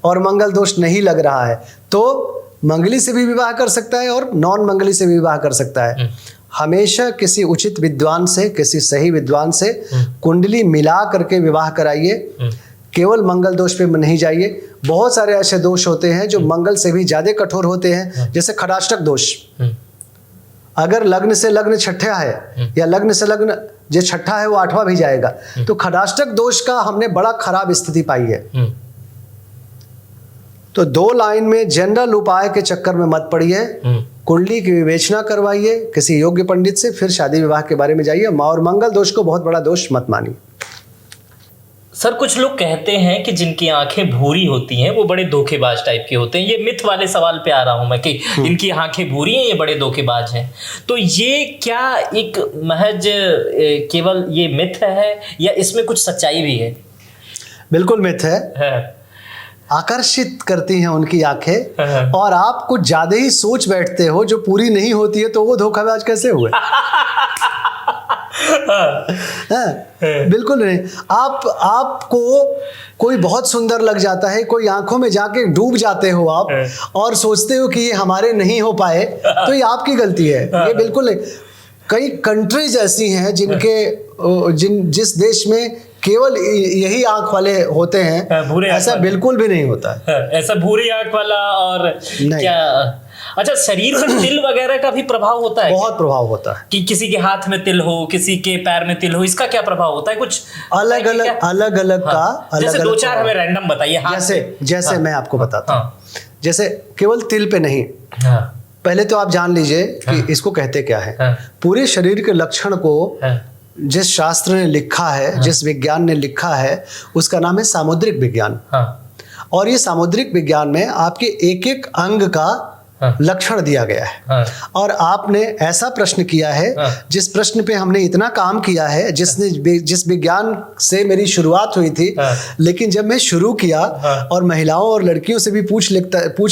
और मंगल दोष नहीं लग रहा है, तो मंगली से भी विवाह कर सकता है और नॉन मंगली से भी विवाह कर सकता है। हमेशा किसी उचित विद्वान से, किसी सही विद्वान से कुंडली मिला करके विवाह कराइए, केवल मंगल दोष पे नहीं जाइए। बहुत सारे ऐसे दोष होते हैं जो मंगल से भी ज्यादा कठोर होते हैं, जैसे खडाष्टक दोष। अगर लग्न से लग्न छठा है या लग्न से लग्न जो छठा है वो 8वां भी जाएगा, तो खडाष्टक दोष का हमने बड़ा खराब स्थिति पाई है। तो 2 लाइन में जनरल उपाय के चक्कर में मत पड़िए, कुंडली की विवेचना करवाइए किसी योग्य पंडित से, फिर शादी विवाह के बारे में जाइए, और मंगल दोष को बहुत बड़ा दोष मत मानिए। सर, कुछ लोग कहते हैं कि जिनकी आंखें भूरी होती हैं वो बड़े धोखेबाज टाइप के होते हैं। ये मिथ वाले सवाल पे आ रहा हूं मैं कि इनकी आंखें भूरी हैं, ये बड़े धोखेबाज हैं। तो ये क्या एक महज केवल ये मिथ है या इसमें कुछ सच्चाई भी है? बिल्कुल मिथ है। आकर्षित करती हैं उनकी आंखें, और आप कुछ ज्यादा ही सोच बैठते हो जो पूरी नहीं होती है, तो वो धोखाबाज कैसे हुए? बिल्कुल नहीं। आपको कोई बहुत सुंदर लग जाता है, कोई आंखों में जाके डूब जाते हो आप और सोचते हो कि ये हमारे नहीं हो पाए, तो ये आपकी गलती है, ये बिल्कुल नहीं। कई कंट्रीज ऐसी हैं जिस देश में केवल यही आंख वाले होते हैं, ऐसा बिल्कुल भी नहीं होता है। ऐसा भूरी आंख वाला और क्या? अच्छा, शरीर पर तिल वगैरह का भी प्रभाव होता है? बहुत प्रभाव होता है कि किसी के हाथ में तिल हो, किसी के पैर में तिल हो, इसका क्या प्रभाव होता है? कुछ अलग अलग का जैसे 2-4 हमें रैंडम बताइए। जैसे मैं आपको बताता हूँ, जैसे केवल तिल पे नहीं, पहले तो आप जान लीजिए कि इसको कहते क्या है। पूरे शरीर के लक्षण को जिस शास्त्र ने लिखा है, जिस विज्ञान ने लिखा है, उसका नाम है सामुद्रिक विज्ञान। और ये सामुद्रिक विज्ञान में आपके एक एक अंग का लक्षण दिया गया है। और आपने ऐसा प्रश्न किया है जिस प्रश्न पे हमने इतना काम किया है, जिस विज्ञान से मेरी शुरुआत हुई थी, लेकिन जब मैं शुरू किया और महिलाओं और लड़कियों से भी पूछ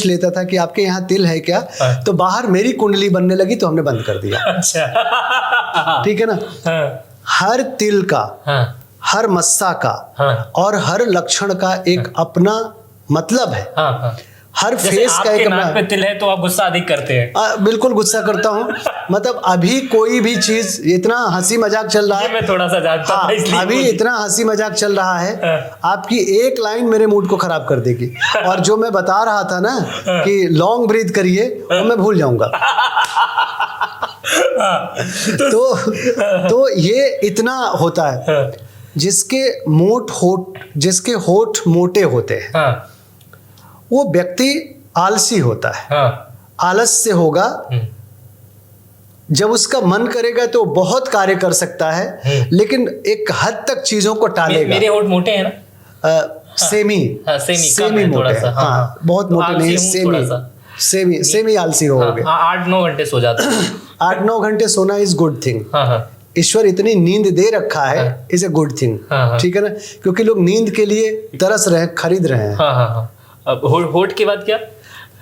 लेता था कि आपके यहाँ तिल है क्या, तो बाहर मेरी कुंडली बनने लगी, तो हमने बंद कर दिया। अच्छा, ठीक है ना। हर तिल का, हर मस्सा का और हर लक्षण का एक अपना मतलब है। हर फेस का एक नाक पे तिल है तो आप गुस्सा अधिक करते हैं। बिल्कुल गुस्सा करता हूँ। मतलब अभी कोई भी चीज, इतना हंसी मजाक चल रहा है, मैं थोड़ा सा जानता था, इसलिए अभी इतना हंसी मजाक चल रहा है, आपकी एक लाइन मेरे मूड को खराब कर देगी। और जो मैं बता रहा था ना कि लॉन्ग ब्रीथ करिए, वो मैं भूल जाऊंगा। तो ये इतना होता है। जिसके होठ मोटे होते हैं, वो व्यक्ति आलसी होता है। आलस से होगा, जब उसका मन करेगा तो बहुत कार्य कर सकता है, लेकिन एक हद तक चीजों को टालेगा। मेरे होठ मोटे हैं ना? सेमी मोटे हैं। हाँ, बहुत मोटे नहीं, सेमी आलसी होगे। 8-9 घंटे सो जाते हैं। 8-9 घंटे सोना इज गुड थिंग। ईश्वर इतनी नींद दे रखा है, इज ए गुड थिंग। ठीक है ना, क्योंकि लोग नींद के लिए तरस रहे हैं, खरीद रहे हैं। अब होठ के बाद क्या?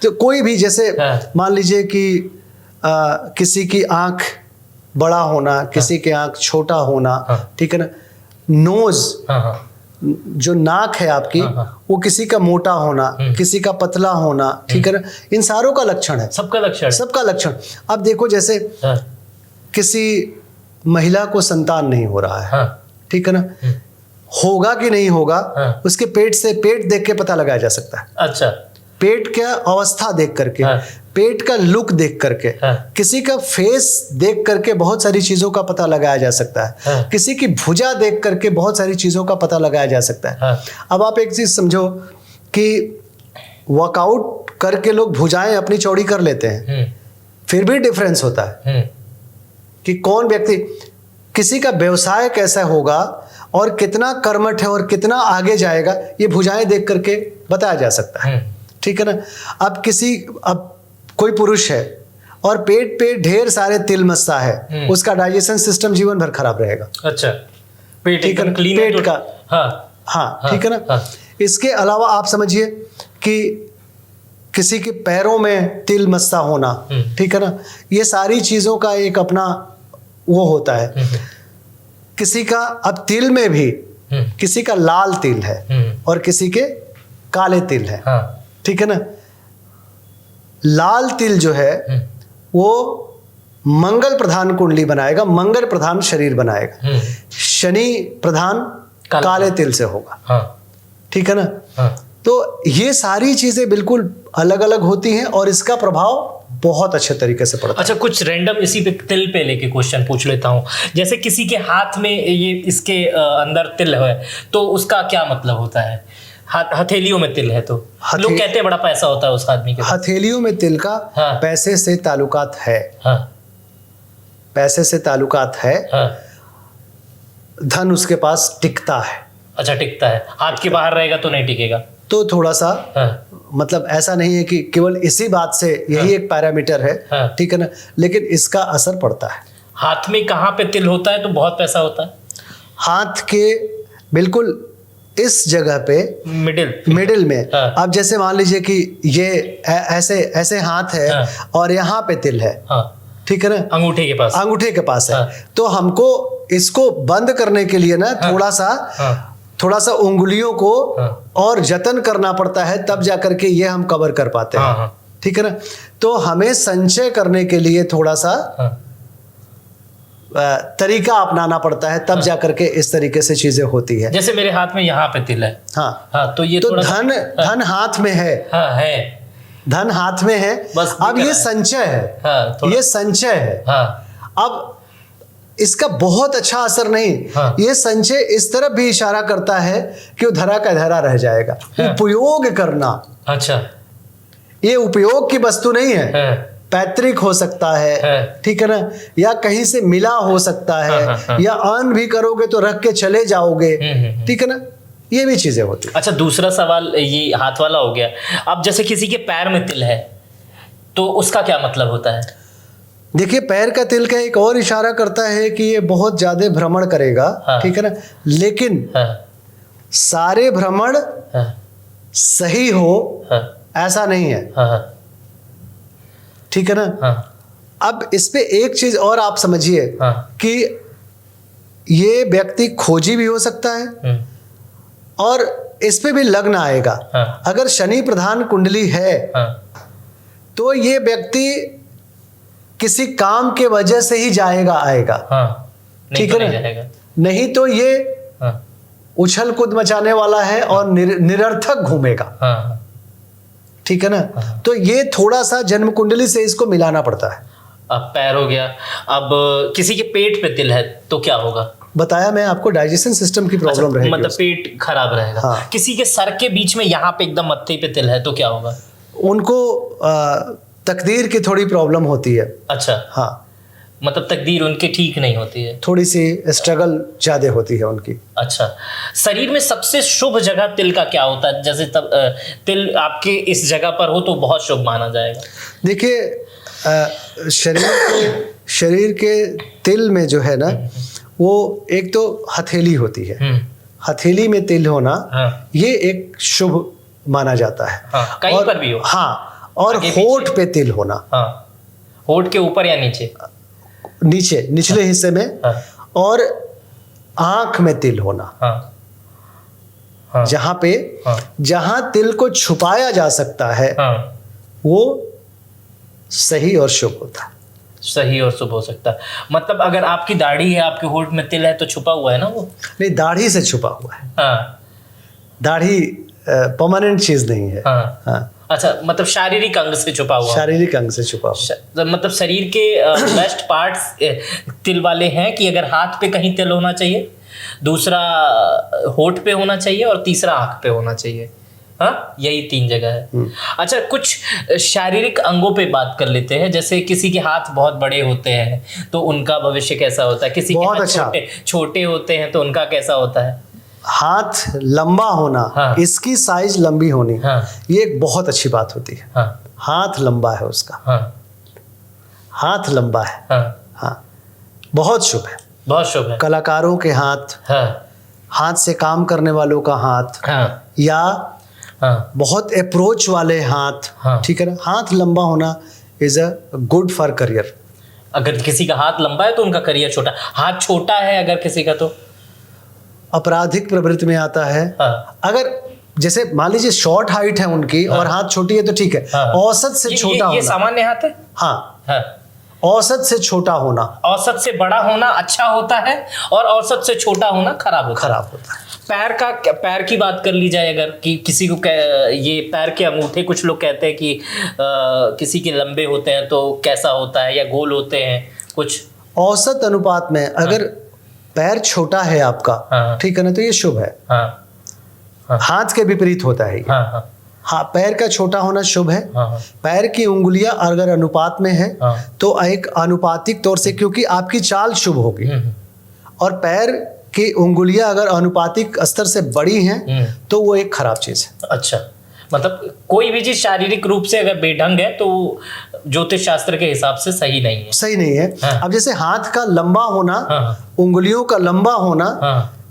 तो कोई भी, जैसे मान लीजिए कि किसी की आंख बड़ा होना, किसी की आंख छोटा होना, ठीक है ना। नोज, जो नाक है आपकी, वो किसी का मोटा होना, किसी का पतला होना, ठीक है ना। इन सारों का लक्षण है, सबका लक्षण। अब देखो, जैसे किसी महिला को संतान नहीं हो रहा है, ठीक है ना, होगा कि नहीं होगा, उसके पेट देख के पता लगाया जा सकता है। अच्छा, पेट का अवस्था देख करके, पेट का लुक देख करके, किसी का फेस देख करके बहुत सारी चीजों का पता लगाया जा सकता है। किसी की भुजा देख करके बहुत सारी चीजों का पता लगाया जा सकता है। अब आप एक चीज समझो कि वर्कआउट करके लोग भुजाएं अपनी चौड़ी कर लेते हैं, फिर भी डिफरेंस होता है कि कौन व्यक्ति, किसी का व्यवसाय कैसा होगा और कितना कर्मठ है और कितना आगे जाएगा, ये भुजाएं देख करके बताया जा सकता है। ठीक है ना। अब कोई पुरुष है और पेट पे ढेर सारे तिल मस्सा है, उसका डाइजेशन सिस्टम जीवन भर खराब रहेगा। अच्छा, पेट एकदम क्लीन है, पेट का। हाँ, ठीक है ना। इसके अलावा आप समझिए कि किसी के पैरों में तिल मस्सा होना, ठीक है ना, ये सारी चीजों का एक अपना वो होता है। किसी का, अब तिल में भी किसी का लाल तिल है और किसी के काले तिल है, ठीक है ना। लाल तिल जो है वो मंगल प्रधान कुंडली बनाएगा, मंगल प्रधान शरीर बनाएगा। शनि प्रधान काले तिल से होगा, ठीक है ना। तो ये सारी चीजें बिल्कुल अलग अलग होती हैं और इसका प्रभाव बहुत अच्छे तरीके से पड़ता है। अच्छा, कुछ रैंडम इसी पे तिल पे लेके क्वेश्चन पूछ लेता हूँ। जैसे किसी के हाथ में ये इसके अंदर तिल है, तो उसका क्या मतलब होता है? हथेलियों में तिल है तो लोग कहते हैं बड़ा पैसा होता है उस आदमी के। हथेलियों में तिल का पैसे से ताल्लुकात है, पैसे से ताल्लुकात है। धन उसके पास टिकता है। अच्छा, टिकता है। हाथ के बाहर रहेगा तो नहीं टिकेगा, तो थोड़ा सा मतलब ऐसा नहीं है कि केवल इसी बात से यही एक पैरामीटर है, ठीक है ना, लेकिन इसका असर पड़ता है। हाथ में कहाँ पे तिल होता है तो बहुत पैसा होता है? हाथ के बिल्कुल इस जगह पे, मिडिल में। अब जैसे मान लीजिए कि ये ऐसे हाथ है और यहाँ पे तिल है, ठीक है ना, अंगूठे के पास है। तो हमको इसको बंद करने के लिए ना थोड़ा सा उंगलियों को और जतन करना पड़ता है, तब जाकर के ये हम कवर कर पाते हैं, ठीक है ना। तो हमें संचय करने के लिए थोड़ा सा तरीका अपनाना पड़ता है, तब जाकर के इस तरीके से चीजें होती है। जैसे मेरे हाथ में यहाँ पे तिल है, तो ये तो धन हाथ में है, धन हाथ में है। अब ये संचय है, ये संचय है। अब इसका बहुत अच्छा असर नहीं, ये संचय इस तरफ भी इशारा करता है कि वो धरा का धरा रह जाएगा। उपयोग करना, अच्छा, ये उपयोग की वस्तु नहीं है, पैतृक हो सकता है, ठीक है ना, या कहीं से मिला हो सकता है, या अर्न भी करोगे तो रख के चले जाओगे, ठीक है ना, ये भी चीजें होती है। अच्छा, दूसरा सवाल ये हाथ वाला हो गया। अब जैसे किसी के पैर में तिल है तो उसका क्या मतलब होता है? देखिए, पैर का तिल का एक और इशारा करता है कि ये बहुत ज्यादा भ्रमण करेगा, ठीक है ना, लेकिन सारे भ्रमण सही हो ऐसा नहीं है, ठीक है ना। अब इस पे एक चीज और आप समझिए कि ये व्यक्ति खोजी भी हो सकता है और इस पे भी लग्न आएगा। अगर शनि प्रधान कुंडली है तो ये व्यक्ति किसी काम के वजह से ही जाएगा आएगा, ठीक है ना, नहीं तो ये उछल कूद मचाने वाला है और निरर्थक घूमेगा, ठीक है ना। तो ये थोड़ा सा जन्म कुंडली से इसको मिलाना पड़ता है। अब पैर हो गया, अब किसी के पेट पे तिल है तो क्या होगा? बताया मैं आपको, डाइजेशन सिस्टम की प्रॉब्लम रहेगी, मतलब पेट खराब रहेगा। किसी के सर के बीच में यहाँ पे एकदम मत्थे पे तिल है तो क्या होगा? उनको तकदीर की थोड़ी प्रॉब्लम होती है। अच्छा, हाँ, मतलब तकदीर उनकी ठीक नहीं होती है, थोड़ी सी स्ट्रगल ज्यादा होती है उनकी। अच्छा, शरीर में सबसे शुभ जगह तिल का क्या होता है? जैसे तब तिल आपके इस जगह पर हो तो बहुत शुभ माना जाएगा। देखिए, शरीर के तिल में जो है ना, वो एक तो हथेली होती है, हथेली में तिल होना ये एक शुभ माना जाता है। कहीं पर भी हो। हाँ, और होठ पे तिल होना, होठ के ऊपर या नीचे? नीचे, निचले हिस्से में, और आंख में तिल होना, जहां पे जहां तिल को छुपाया जा सकता है वो सही और शुभ होता है। सही और शुभ हो सकता है, मतलब अगर आपकी दाढ़ी है, आपके होठ में तिल है तो छुपा हुआ है ना वो? नहीं, दाढ़ी से छुपा हुआ है। दाढ़ी परमानेंट चीज नहीं है। अच्छा, मतलब शारीरिक अंग से छुपा हुआ? शारीरिक अंग से छुपा हुआ, मतलब शरीर के बेस्ट पार्ट्स तिल वाले हैं कि अगर हाथ पे कहीं तिल होना चाहिए, दूसरा होठ पे होना चाहिए और तीसरा आंख पे होना चाहिए। हाँ, यही 3 जगह है। अच्छा, कुछ शारीरिक अंगों पे बात कर लेते हैं। जैसे किसी के हाथ बहुत बड़े होते हैं तो उनका भविष्य कैसा होता है? किसी के हाथ छोटे होते हैं तो उनका कैसा होता है? हाथ लंबा होना, इसकी साइज लंबी होनी, ये एक बहुत अच्छी बात होती है। हाथ लंबा है उसका, हाथ लंबा है, हाँ, बहुत शुभ है, बहुत शुभ है। कलाकारों के हाथ, हाथ से काम करने वालों का हाथ, या बहुत अप्रोच वाले हाथ, ठीक है ना, हाथ लंबा होना is a good for career. अगर किसी का हाथ लंबा है तो उनका करियर छोटा, हाथ छोटा है अगर किसी का तो आपराधिक प्रवृत्ति में आता है। अगर जैसे मान लीजिए शॉर्ट हाइट है उनकी और हाथ छोटी है तो ठीक है, औसत से छोटा होना, ये सामान्य हाथ है। हाँ, औसत से छोटा होना, औसत से बड़ा होना अच्छा होता है और औसत से छोटा होना खराब होता है। पैर की बात कर ली जाए अगर, कि किसी को ये पैर के अंगूठे, कुछ लोग कहते हैं कि किसी के लंबे होते हैं तो कैसा होता है, या गोल होते हैं कुछ? औसत अनुपात में अगर पैर छोटा है आपका, ठीक है ना, तो ये शुभ है। हाथ के विपरीत होता है ये। हाँ, पैर का छोटा होना शुभ है। पैर की उंगलियां अगर अनुपात में है तो एक अनुपातिक तौर से, क्योंकि आपकी चाल शुभ होगी, और पैर की उंगलियां अगर अनुपातिक स्तर से बड़ी हैं तो वो एक खराब चीज है। अच्छा, मतलब कोई भी चीज शारीरिक रूप से अगर बेढंग है तो ज्योतिष शास्त्र के हिसाब से सही नहीं है। सही नहीं है। अब जैसे हाथ का लंबा होना, उंगलियों का लंबा होना,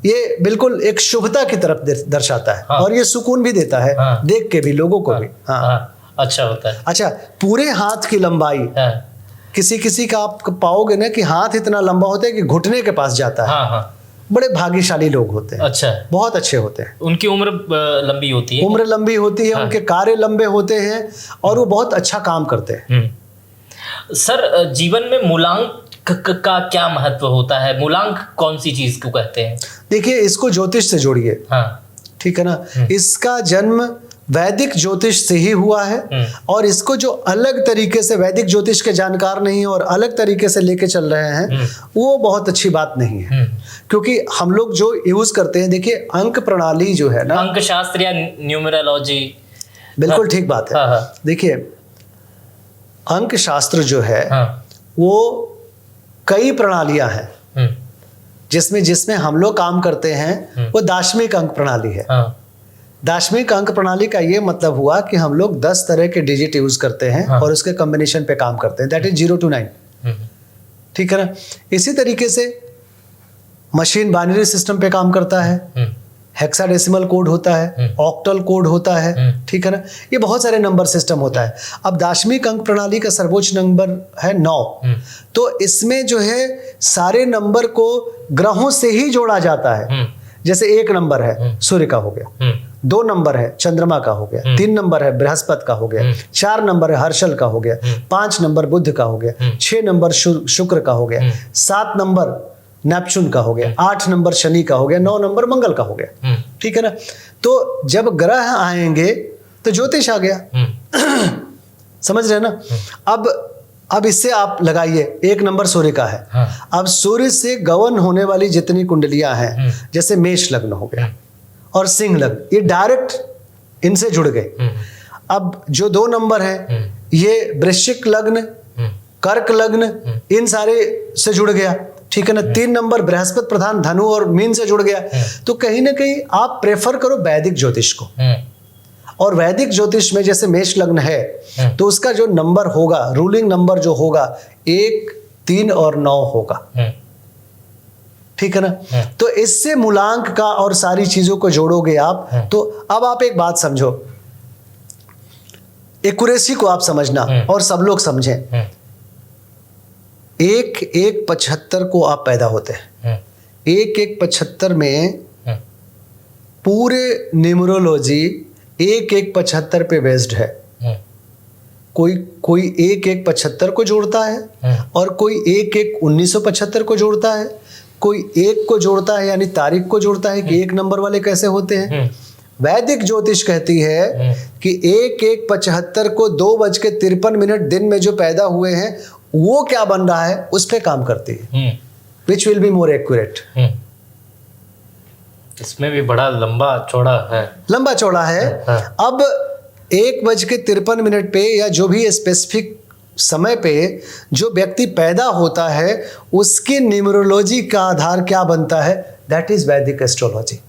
ये बिल्कुल एक शुभता की तरफ दर्शाता है, और ये सुकून भी देता है, देख के भी, लोगों को भी। अच्छा होता है। अच्छा, पूरे हाथ की लंबाई, किसी का आप पाओगे ना कि हाथ इतना लंबा होता है कि घुटने के पास जाता है, बड़े भाग्यशाली लोग होते हैं। अच्छा, बहुत अच्छे होते हैं। उनकी उम्र लंबी होती है। उम्र लंबी होती है, उनके कार्य लंबे होते हैं और वो बहुत अच्छा काम करते हैं। सर, जीवन में मूलांक का क्या महत्व होता है? मूलांक कौन सी चीज को कहते हैं? देखिए, इसको ज्योतिष से जोड़िए, ठीक है ना। इसका जन्म वैदिक ज्योतिष से ही हुआ है, और इसको जो अलग तरीके से वैदिक ज्योतिष के जानकार नहीं और अलग तरीके से लेके चल रहे हैं, वो बहुत अच्छी बात नहीं है। क्योंकि हम लोग जो यूज करते हैं, देखिए, अंक प्रणाली जो है ना, अंक शास्त्र या न्यूमरोलॉजी, बिल्कुल ठीक बात है। देखिए, अंक शास्त्र जो है हाँ। वो कई प्रणालियां हैं, जिसमें हम लोग काम करते हैं वो दार्शनिक अंक प्रणाली है। हाँ। दार्शनिक अंक प्रणाली का ये मतलब हुआ कि हम लोग 10 तरह के डिजिट यूज करते हैं और उसके कॉम्बिनेशन पे काम करते हैं, दैट इज 0 to 9। ठीक है ना। इसी तरीके से मशीन बाइनरी सिस्टम पे काम करता है, हेक्साडेसिमल कोड होता है, ऑक्टल कोड होता है, ठीक है ना। ये बहुत सारे नंबर सिस्टम होता है। अब दार्शनिक अंक प्रणाली का सर्वोच्च नंबर है 9। तो इसमें जो है सारे नंबर को ग्रहों से ही जोड़ा जाता है। जैसे 1 नंबर है सूर्य का हो गया, 2 नंबर है चंद्रमा का हो गया, 3 नंबर है बृहस्पति का हो गया, 4 नंबर है हर्षल का हो गया, 5 नंबर बुध का हो गया, 6 नंबर शुक्र का हो गया, 7 नंबर नेपच्यून का हो गया, 8 नंबर शनि का हो गया, 9 नंबर मंगल का हो गया। ठीक है ना। तो जब ग्रह आएंगे तो ज्योतिष आ गया। समझ रहे हैं ना। अब इससे आप लगाइए 1 नंबर सूर्य का है। हाँ। अब सूर्य से गवन होने वाली जितनी कुंडलियां हैं, जैसे मेष लग्न हो गया और सिंह लग्न, ये डायरेक्ट इनसे जुड़ गए। अब जो 2 नंबर है ये वृश्चिक लग्न, कर्क लग्न, इन सारे से जुड़ गया। ठीक है ना। 3 नंबर बृहस्पति प्रधान धनु और मीन से जुड़ गया। तो कहीं ना कहीं आप प्रेफर करो वैदिक ज्योतिष को। और वैदिक ज्योतिष में जैसे मेष लग्न है तो उसका जो नंबर होगा, रूलिंग नंबर जो होगा 1, 3 और 9 होगा। ठीक है ना। तो इससे मूलांक का और सारी चीजों को जोड़ोगे आप। तो अब आप एक बात समझो, एक्यूरेसी को आप समझना और सब लोग समझें। 1-1-75 को आप पैदा होते हैं। 1-1-75 में पूरे न्यूमरोलॉजी 1-1-75 पे बेस्ड है। कोई 1-1-75 को जोड़ता है और कोई 1-1-1975 को जोड़ता है, कोई 1 को जोड़ता है यानी तारीख को जोड़ता है कि 1 नंबर वाले कैसे होते हैं। वैदिक ज्योतिष कहती है कि 1-1-75 को 2:53 दिन में जो पैदा हुए हैं वो क्या बन रहा है उस पर काम करती है, which will be more accurate. इसमें भी बड़ा लंबा चौड़ा है। हाँ। अब 1:53 पे या जो भी स्पेसिफिक समय पे जो व्यक्ति पैदा होता है उसकी न्यूमरोलॉजी का आधार क्या बनता है, दैट इज वैदिक एस्ट्रोलॉजी।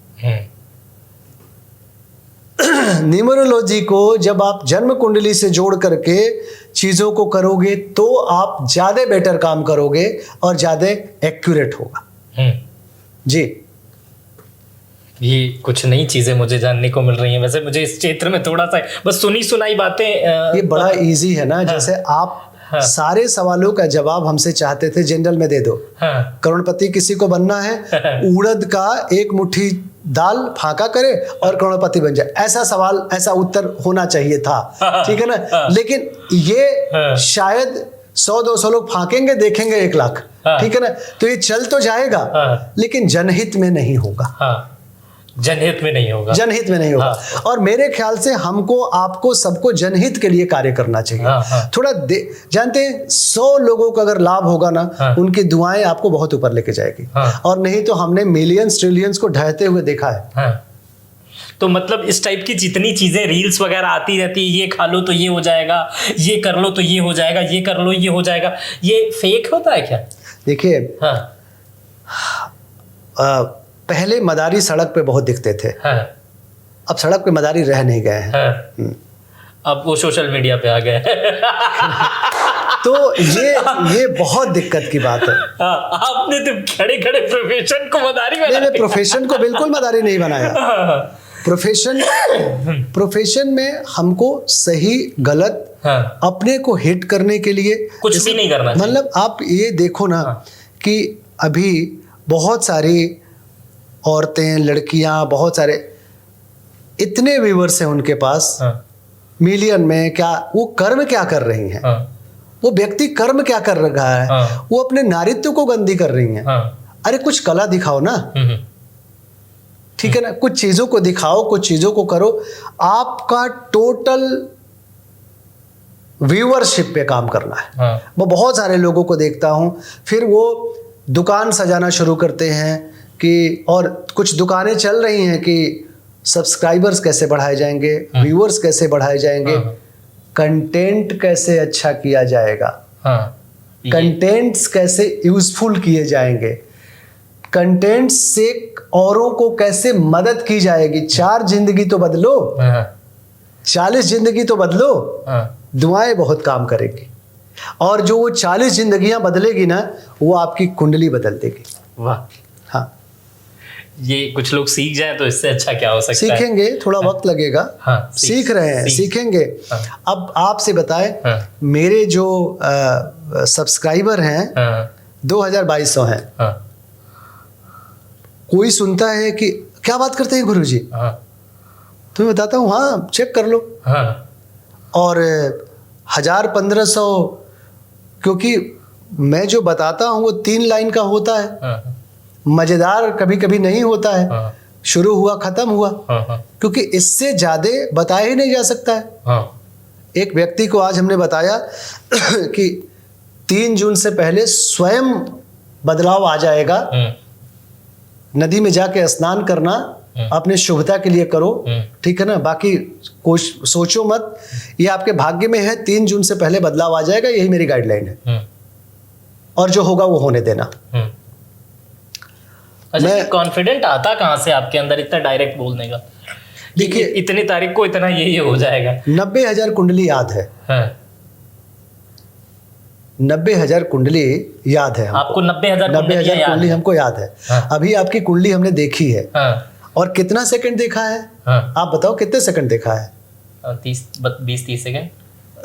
न्यूमरोलॉजी को जब आप जन्म कुंडली से जोड़ करके चीजों को करोगे तो आप ज्यादा बेटर काम करोगे और ज्यादा एक्यूरेट होगा। जी, ये कुछ नई चीजें मुझे जानने को मिल रही हैं। वैसे मुझे इस क्षेत्र में थोड़ा सा बस सुनी सुनाई बातें ये बड़ा इजी है ना। जैसे आप सारे सवालों का जवाब हमसे चाहते थे जनरल में दे दो। करोड़पति किसी को बनना है, उड़द का 1 मुट्ठी दाल फाका करे और करोड़पति बन जाए, ऐसा सवाल, ऐसा उत्तर होना चाहिए था। ठीक है ना। लेकिन ये शायद 100-200 लोग फाकेंगे, देखेंगे 1 लाख। ठीक है ना। तो ये चल तो जाएगा लेकिन जनहित में नहीं होगा। जनहित में नहीं होगा। हाँ। और मेरे ख्याल से हमको, आपको, सबको जनहित के लिए कार्य करना चाहिए। थोड़ा जानते हैं 100 लोगों को अगर लाभ होगा ना, उनकी दुआएं आपको बहुत ऊपर लेके जाएगी। और नहीं तो हमने मिलियंस ट्रिलियंस को ढहते हुए देखा है। तो मतलब इस टाइप की जितनी चीजें रील्स वगैरह आती रहती है, ये खा लो तो ये हो जाएगा, ये कर लो तो ये हो जाएगा, ये कर लो ये हो जाएगा, ये फेक होता है क्या? देखिए, पहले मदारी सड़क पे बहुत दिखते थे। अब सड़क पे मदारी रह नहीं गए हैं। अब वो सोशल मीडिया पे आ गए। तो ये बहुत दिक्कत की बात है। आपने तो खड़े खड़े प्रोफेशन को मदारी बनाया। नहीं, प्रोफेशन को बिल्कुल मदारी नहीं बनाया। प्रोफेशन में हमको सही गलत अपने को हिट करने के लिए कुछ भी नहीं करना। मतलब आप ये देखो ना कि अभी बहुत सारी औरतें, लड़कियां, बहुत सारे इतने व्यूअर्स हैं उनके पास, मिलियन में, क्या वो कर्म क्या कर रही हैं? वो व्यक्ति कर्म क्या कर रहा है? वो अपने नारित्व को गंदी कर रही हैं। अरे कुछ कला दिखाओ ना। ठीक है ना। कुछ चीजों को दिखाओ, कुछ चीजों को करो। आपका टोटल व्यूअरशिप पे काम करना है। मैं बहुत सारे लोगों को देखता हूं, फिर वो दुकान सजाना शुरू करते हैं कि, और कुछ दुकानें चल रही हैं कि सब्सक्राइबर्स कैसे बढ़ाए जाएंगे, व्यूअर्स कैसे बढ़ाए जाएंगे, कंटेंट कैसे अच्छा किया जाएगा, हाँ, कंटेंट्स कैसे यूजफुल किए जाएंगे, कंटेंट से औरों को कैसे मदद की जाएगी। 4 जिंदगी तो बदलो, हाँ, 40 जिंदगी तो बदलो, हाँ, दुआएं बहुत काम करेंगी। और जो वो 40 जिंदगियां बदलेगी ना, वो आपकी कुंडली बदल देगी। वाह, हाँ, ये कुछ लोग सीख जाए तो इससे अच्छा क्या हो सकता है। सीखेंगे, थोड़ा वक्त लगेगा। हाँ, सीख रहे हैं, सीखेंगे। हाँ। अब आपसे बताएं, हाँ, मेरे जो सब्सक्राइबर हैं हाँ, 2200 हैं। हाँ, कोई सुनता है कि क्या बात करते हैं गुरुजी, हाँ, तो मैं बताता हूँ हाँ चेक कर लो। हाँ, और 1000-1500, क्योंकि मैं जो बताता हूँ वो 3 लाइन का होता है, हाँ, मजेदार कभी कभी नहीं होता है, हाँ, शुरू हुआ खत्म हुआ, हाँ, हाँ, क्योंकि इससे ज्यादा बताया ही नहीं जा सकता है। हाँ, एक व्यक्ति को आज हमने बताया कि 3 जून से पहले स्वयं बदलाव आ जाएगा, नदी में जाके स्नान करना अपने शुभता के लिए करो, ठीक है ना, बाकी कुछ सोचो मत, ये आपके भाग्य में है, 3 जून से पहले बदलाव आ जाएगा, यही मेरी गाइडलाइन है। और जो होगा वो होने देना। अच्छा, ये कॉन्फिडेंट आता कहाँ से आपके अंदर इतना डायरेक्ट बोलने का? देखिए, इतनी तारीख को इतना ये हो जाएगा। 90,000 कुंडली याद है। हाँ। 90,000 कुंडली याद है हमको। आपको 90,000 90,000 कुंडली हमको याद है। हाँ। अभी आपकी कुंडली हमने देखी है। हाँ, और कितना सेकंड देखा है? हाँ, आप बताओ कितने सेकंड देखा है? 20-30 सेकंड,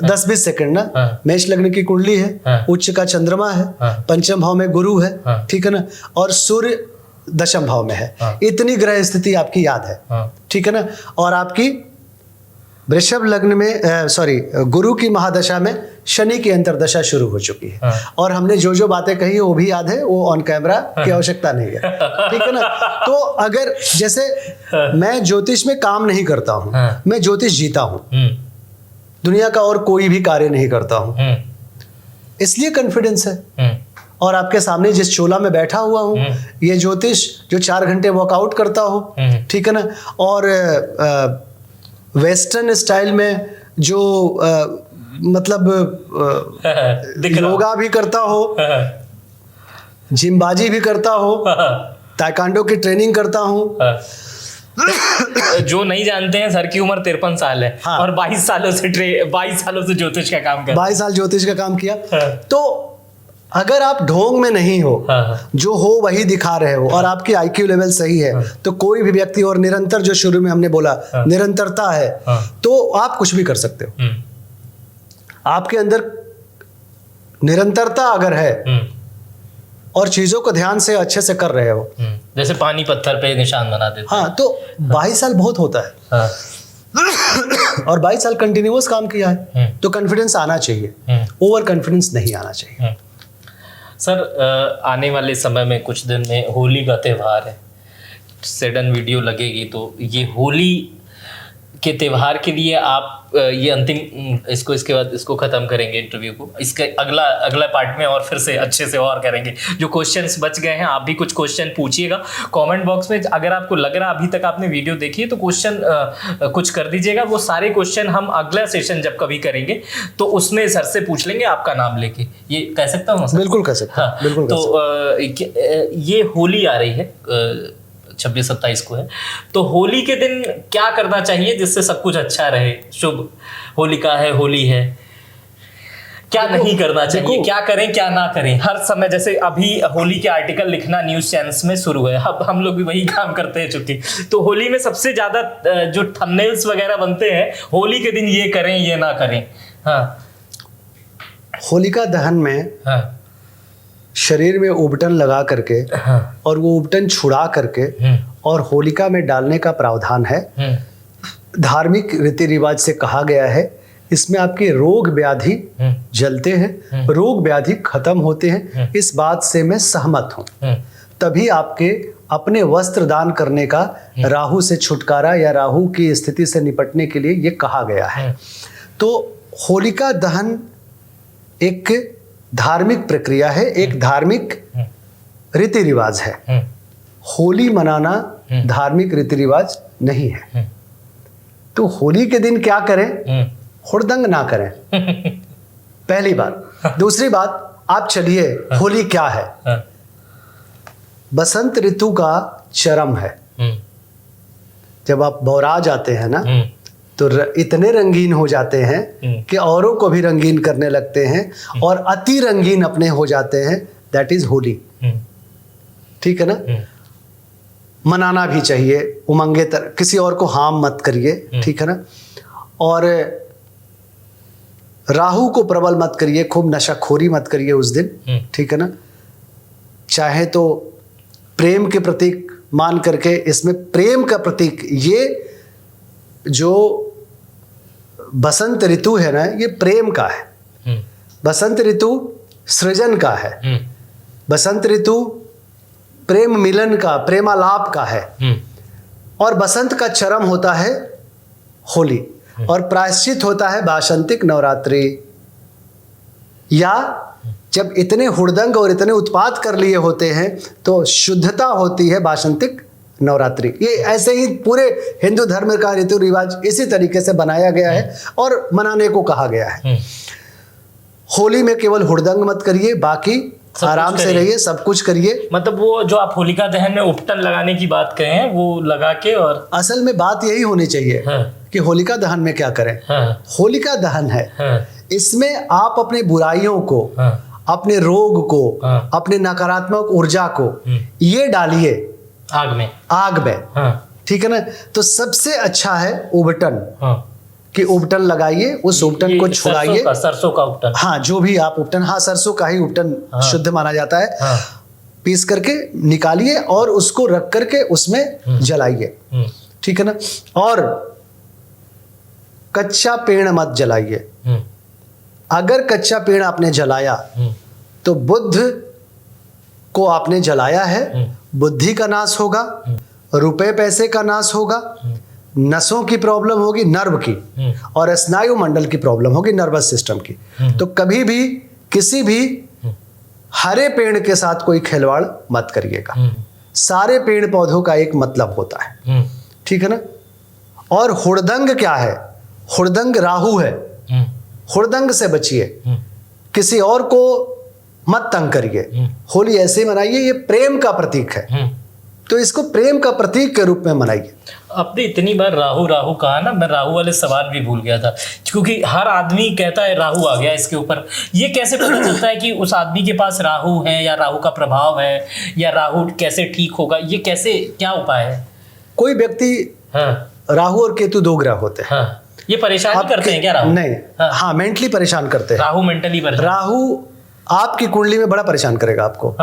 10-20 सेकंड ना। हाँ। मेष लग्न की कुंडली है, हाँ। उच्च का चंद्रमा है, हाँ। पंचम भाव में गुरु है, हाँ। ठीक है ना, और सूर्य 10म भाव में है। हाँ। इतनी ग्रह स्थिति आपकी याद है, हाँ, ठीक है ना। और आपकी वृषभ लग्न में गुरु की महादशा में शनि की अंतरदशा शुरू हो चुकी है। हाँ। और हमने जो जो बातें कही वो भी याद है, वो ऑन कैमरा की आवश्यकता नहीं है, ठीक है ना। तो अगर जैसे मैं ज्योतिष में काम नहीं करता हूँ, हाँ। मैं ज्योतिष जीता हूँ, दुनिया का और कोई भी कार्य नहीं करता हूँ, इसलिए कॉन्फिडेंस है। और आपके सामने जिस चोला में बैठा हुआ हूँ, ये ज्योतिष जो 4 घंटे वर्कआउट करता हो, ठीक है ना, और वेस्टर्न स्टाइल में जो मतलब योगा भी करता हो, जिमबाजी भी करता हो, ताइक्वांडो की ट्रेनिंग करता हूँ। जो नहीं जानते हैं, सर की उम्र 53 साल है। हाँ। और 22 सालों से ज्योतिष का काम कर 22 साल ज्योतिष का काम किया। हाँ। तो अगर आप ढोंग में नहीं हो, हाँ। जो हो वही दिखा रहे हो, और आपकी IQ लेवल सही है, तो कोई भी व्यक्ति, और निरंतर जो शुरू में हमने बोला, निरंतरता है, तो आप कुछ भी कर सकते हो। आपके अंदर निरंतरता अगर है और चीजों को ध्यान से अच्छे से कर रहे हो, जैसे पानी पत्थर पे निशान बना देते। हाँ, तो 22 साल बहुत होता है। हाँ। और 22 साल कंटिन्यूअस काम किया है, तो कॉन्फिडेंस आना चाहिए, ओवर कॉन्फिडेंस नहीं आना चाहिए। सर, आने वाले समय में कुछ दिन में होली का त्यौहार है, सडन वीडियो लगेगी, तो ये होली के त्यौहार के लिए आप ये अंतिम इसके बाद इसको ख़त्म करेंगे इंटरव्यू को, इसके अगला पार्ट में और फिर से अच्छे से और करेंगे। जो क्वेश्चंस बच गए हैं, आप भी कुछ क्वेश्चन पूछिएगा कमेंट बॉक्स में। अगर आपको लग रहा अभी तक आपने वीडियो देखी है तो क्वेश्चन कुछ कर दीजिएगा। वो सारे क्वेश्चन हम अगला सेशन जब कभी करेंगे तो उसमें सर से पूछ लेंगे आपका नाम लेके। ये कह सकता हूँ? बिल्कुल कह सकता हूँ। हाँ, बिल्कुल। तो ये होली आ रही है, 26-27 को है, तो होली के दिन क्या करना चाहिए जिससे सब कुछ अच्छा रहे, शुभ? होलिका है, होली है, क्या नहीं करना चाहिए, क्या करें क्या ना करें? हर समय जैसे अभी होली के आर्टिकल लिखना न्यूज चैनल्स में शुरू है, अब हम लोग भी वही काम करते हैं चूंकि, तो होली में सबसे ज्यादा जो थंबनेल्स वगैरह बनते हैं, होली के दिन ये करें ये ना करें। हाँ, होलिका दहन में हाँ, शरीर में उबटन लगा करके, हाँ, और वो उबटन छुड़ा करके और होलिका में डालने का प्रावधान है। धार्मिक रीति रिवाज से कहा गया है, इसमें आपके रोग व्याधि जलते हैं, रोग व्याधि खत्म होते हैं। इस बात से मैं सहमत हूँ। तभी आपके अपने वस्त्र दान करने का, राहु से छुटकारा या राहु की स्थिति से निपटने के लिए ये कहा गया है। तो होलिका दहन एक धार्मिक प्रक्रिया है, एक धार्मिक रीति रिवाज है। होली मनाना धार्मिक रीति रिवाज नहीं है। तो होली के दिन क्या करें? हुड़दंग ना करें, पहली बात। दूसरी बात, आप चलिए, होली क्या है? हाँ। बसंत ऋतु का चरम है। जब आप बौरा जाते हैं ना, तो इतने रंगीन हो जाते हैं कि औरों को भी रंगीन करने लगते हैं, और अति रंगीन अपने हो जाते हैं। That is Holi. ठीक है ना? मनाना भी चाहिए उमंगे किसी और को हार्म मत करिए, ठीक है ना? और राहु को प्रबल मत करिए, खूब नशाखोरी मत करिए उस दिन, ठीक है ना? चाहे तो प्रेम के प्रतीक मान करके, इसमें प्रेम का प्रतीक, ये जो बसंत ऋतु है ना, ये प्रेम का है। बसंत ऋतु सृजन का है। बसंत ऋतु प्रेम मिलन का, प्रेमालाप का है। और बसंत का चरम होता है होली, और प्रायश्चित होता है वासंतिक नवरात्रि। या जब इतने हुड़दंग और इतने उत्पात कर लिए होते हैं, तो शुद्धता होती है वासंतिक नवरात्रि। ये ऐसे ही पूरे हिंदू धर्म का ऋतु रिवाज इसी तरीके से बनाया गया है और मनाने को कहा गया है। होली में केवल हुड़दंग मत करिए, बाकी आराम से रहिए, सब कुछ करिए। मतलब वो जो आप होलिका दहन में उपटन लगाने की बात कहे हैं, वो लगा के, और असल में बात यही होनी चाहिए कि होलिका दहन में क्या करें। होलिका दहन है, इसमें आप अपने बुराइयों को, अपने रोग को, अपने नकारात्मक ऊर्जा को ये डालिए आग में। ठीक है ना? तो सबसे अच्छा है उबटन, कि उबटन लगाइए, उस उबटन को छुड़ाइए। सरसों का उबटन, हाँ, जो भी आप उबटन, हाँ, सरसों का ही उबटन शुद्ध माना जाता है। पीस करके निकालिए और उसको रख करके उसमें जलाइए, ठीक है ना? और कच्चा पेड़ मत जलाइए। अगर कच्चा पेड़ आपने जलाया तो बुद्ध को आपने जलाया है, बुद्धि का नाश होगा, रुपए पैसे का नाश होगा, नसों की प्रॉब्लम होगी, नर्व की, और स्नायु मंडल की प्रॉब्लम होगी, नर्वस सिस्टम की। तो कभी भी किसी भी हरे पेड़ के साथ कोई खिलवाड़ मत करिएगा। सारे पेड़ पौधों का एक मतलब होता है, ठीक है ना? और हुड़दंग क्या है? हुड़दंग राहु है। हुड़दंग से बचिए, किसी और को मत तंग करिए। होली ऐसे ही मनाइए, ये प्रेम का प्रतीक है, तो इसको प्रेम का प्रतीक के रूप में मनाइए। आपने इतनी बार राहु राहु कहा ना, मैं राहु वाले सवाल भी भूल गया था, क्योंकि हर आदमी कहता है राहु आ गया इसके ऊपर। ये कैसे पता चलता है कि उस आदमी के पास राहु है, या राहु का प्रभाव है, या राहु कैसे ठीक होगा? ये कैसे, क्या उपाय है? कोई व्यक्ति, राहु और केतु दो ग्रह होते हैं। ये परेशान करते हैं क्या राहु? नहीं, हाँ, मेंटली परेशान करते हैं। राहु मेंटली परेशान। राहु आपकी कुंडली में बड़ा परेशान करेगा आपको।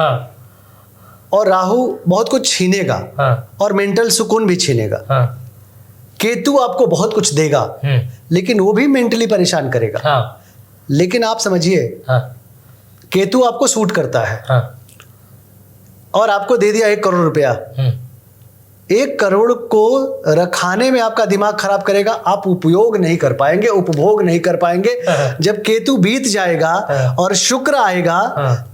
और राहु बहुत कुछ छीनेगा, और मेंटल सुकून भी छीनेगा। केतु आपको बहुत कुछ देगा, लेकिन वो भी मेंटली परेशान करेगा। लेकिन आप समझिए, केतु आपको सूट करता है, और आपको दे दिया 1 करोड़ रुपया। 1 करोड़ को रखाने में आपका दिमाग खराब करेगा, आप उपयोग नहीं कर पाएंगे, उपभोग नहीं कर पाएंगे। जब केतु बीत जाएगा और शुक्र आएगा,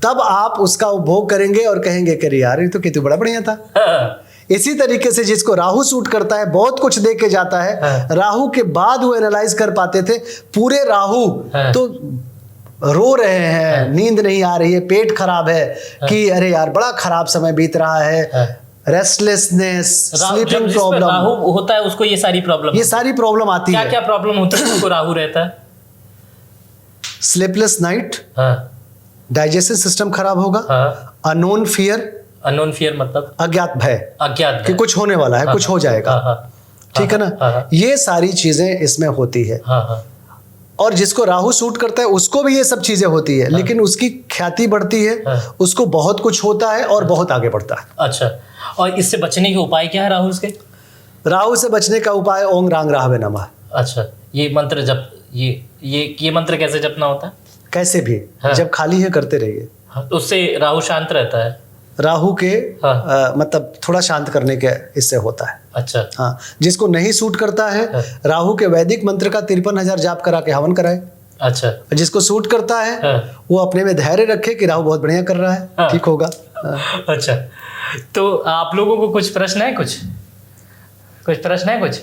तब आप उसका उपभोग करेंगे और कहेंगे कि यार ये तो केतु बड़ा बढ़िया था। इसी तरीके से जिसको राहु सूट करता है, बहुत कुछ दे के जाता है, राहु के बाद वो एनालाइज कर पाते थे। पूरे राहु तो रो रहे हैं, नींद नहीं आ रही है, पेट खराब है, कि अरे यार बड़ा खराब समय बीत रहा है, रेस्टलेसनेस, स्लीपिंग प्रॉब्लम। राहु होता है उसको ये सारी प्रॉब्लम आती है। क्या प्रॉब्लम होती है उसको राहु रहता है? स्लीपलेस नाइट, डाइजेस्टिव सिस्टम खराब होगा, अननोन फियर मतलब अज्ञात भय कि कुछ होने वाला है, कुछ हो जाएगा, ठीक है ना? ये सारी चीजें इसमें होती है। और जिसको राहु सूट करता है उसको भी ये सब चीजें होती है, लेकिन उसकी ख्याति बढ़ती है, उसको बहुत कुछ होता है और बहुत आगे बढ़ता है। अच्छा, और इससे बचने के उपाय क्या है राहु के? राहु से बचने का उपाय ओम रांग राहवे नमः। अच्छा, ये मंत्र जप, ये मंत्र कैसे जपना होता है? कैसे भी, जब खाली है करते रहिए, उससे राहु शांत रहता है। राहु के मतलब थोड़ा शांत करने के इससे होता है। अच्छा, हाँ, जिसको नहीं सूट करता है, राहु के वैदिक मंत्र का 53,000 जाप करा के हवन कराए। अच्छा, जिसको सूट करता है वो अपने में धैर्य रखे कि राहु बहुत बढ़िया कर रहा है, ठीक होगा। अच्छा, तो आप लोगों को कुछ प्रश्न है? कुछ प्रश्न है? कुछ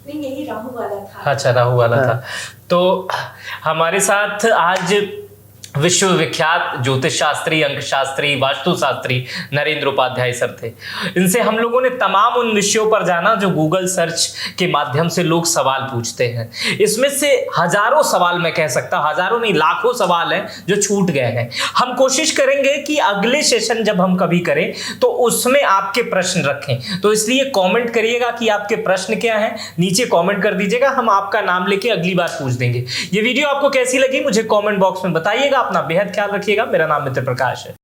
नहीं, यही राहु वाला था। अच्छा, राहु वाला था। तो हमारे साथ आज विश्व विख्यात ज्योतिष शास्त्री, अंक शास्त्री, वास्तु शास्त्री नरेंद्र उपाध्याय सर थे। इनसे हम लोगों ने तमाम उन विषयों पर जाना जो गूगल सर्च के माध्यम से लोग सवाल पूछते हैं। इसमें से हजारों सवाल, मैं कह सकता हूं हजारों नहीं लाखों सवाल हैं जो छूट गए हैं। हम कोशिश करेंगे कि अगले सेशन जब हम कभी करें तो उसमें आपके प्रश्न रखें। तो इसलिए कमेंट करिएगा कि आपके प्रश्न क्या हैं, नीचे कमेंट कर दीजिएगा, हम आपका नाम लेके अगली बार पूछ देंगे। ये वीडियो आपको कैसी लगी मुझे कमेंट बॉक्स में बताइएगा। अपना बेहद ख्याल रखिएगा। मेरा नाम मित्र प्रकाश है।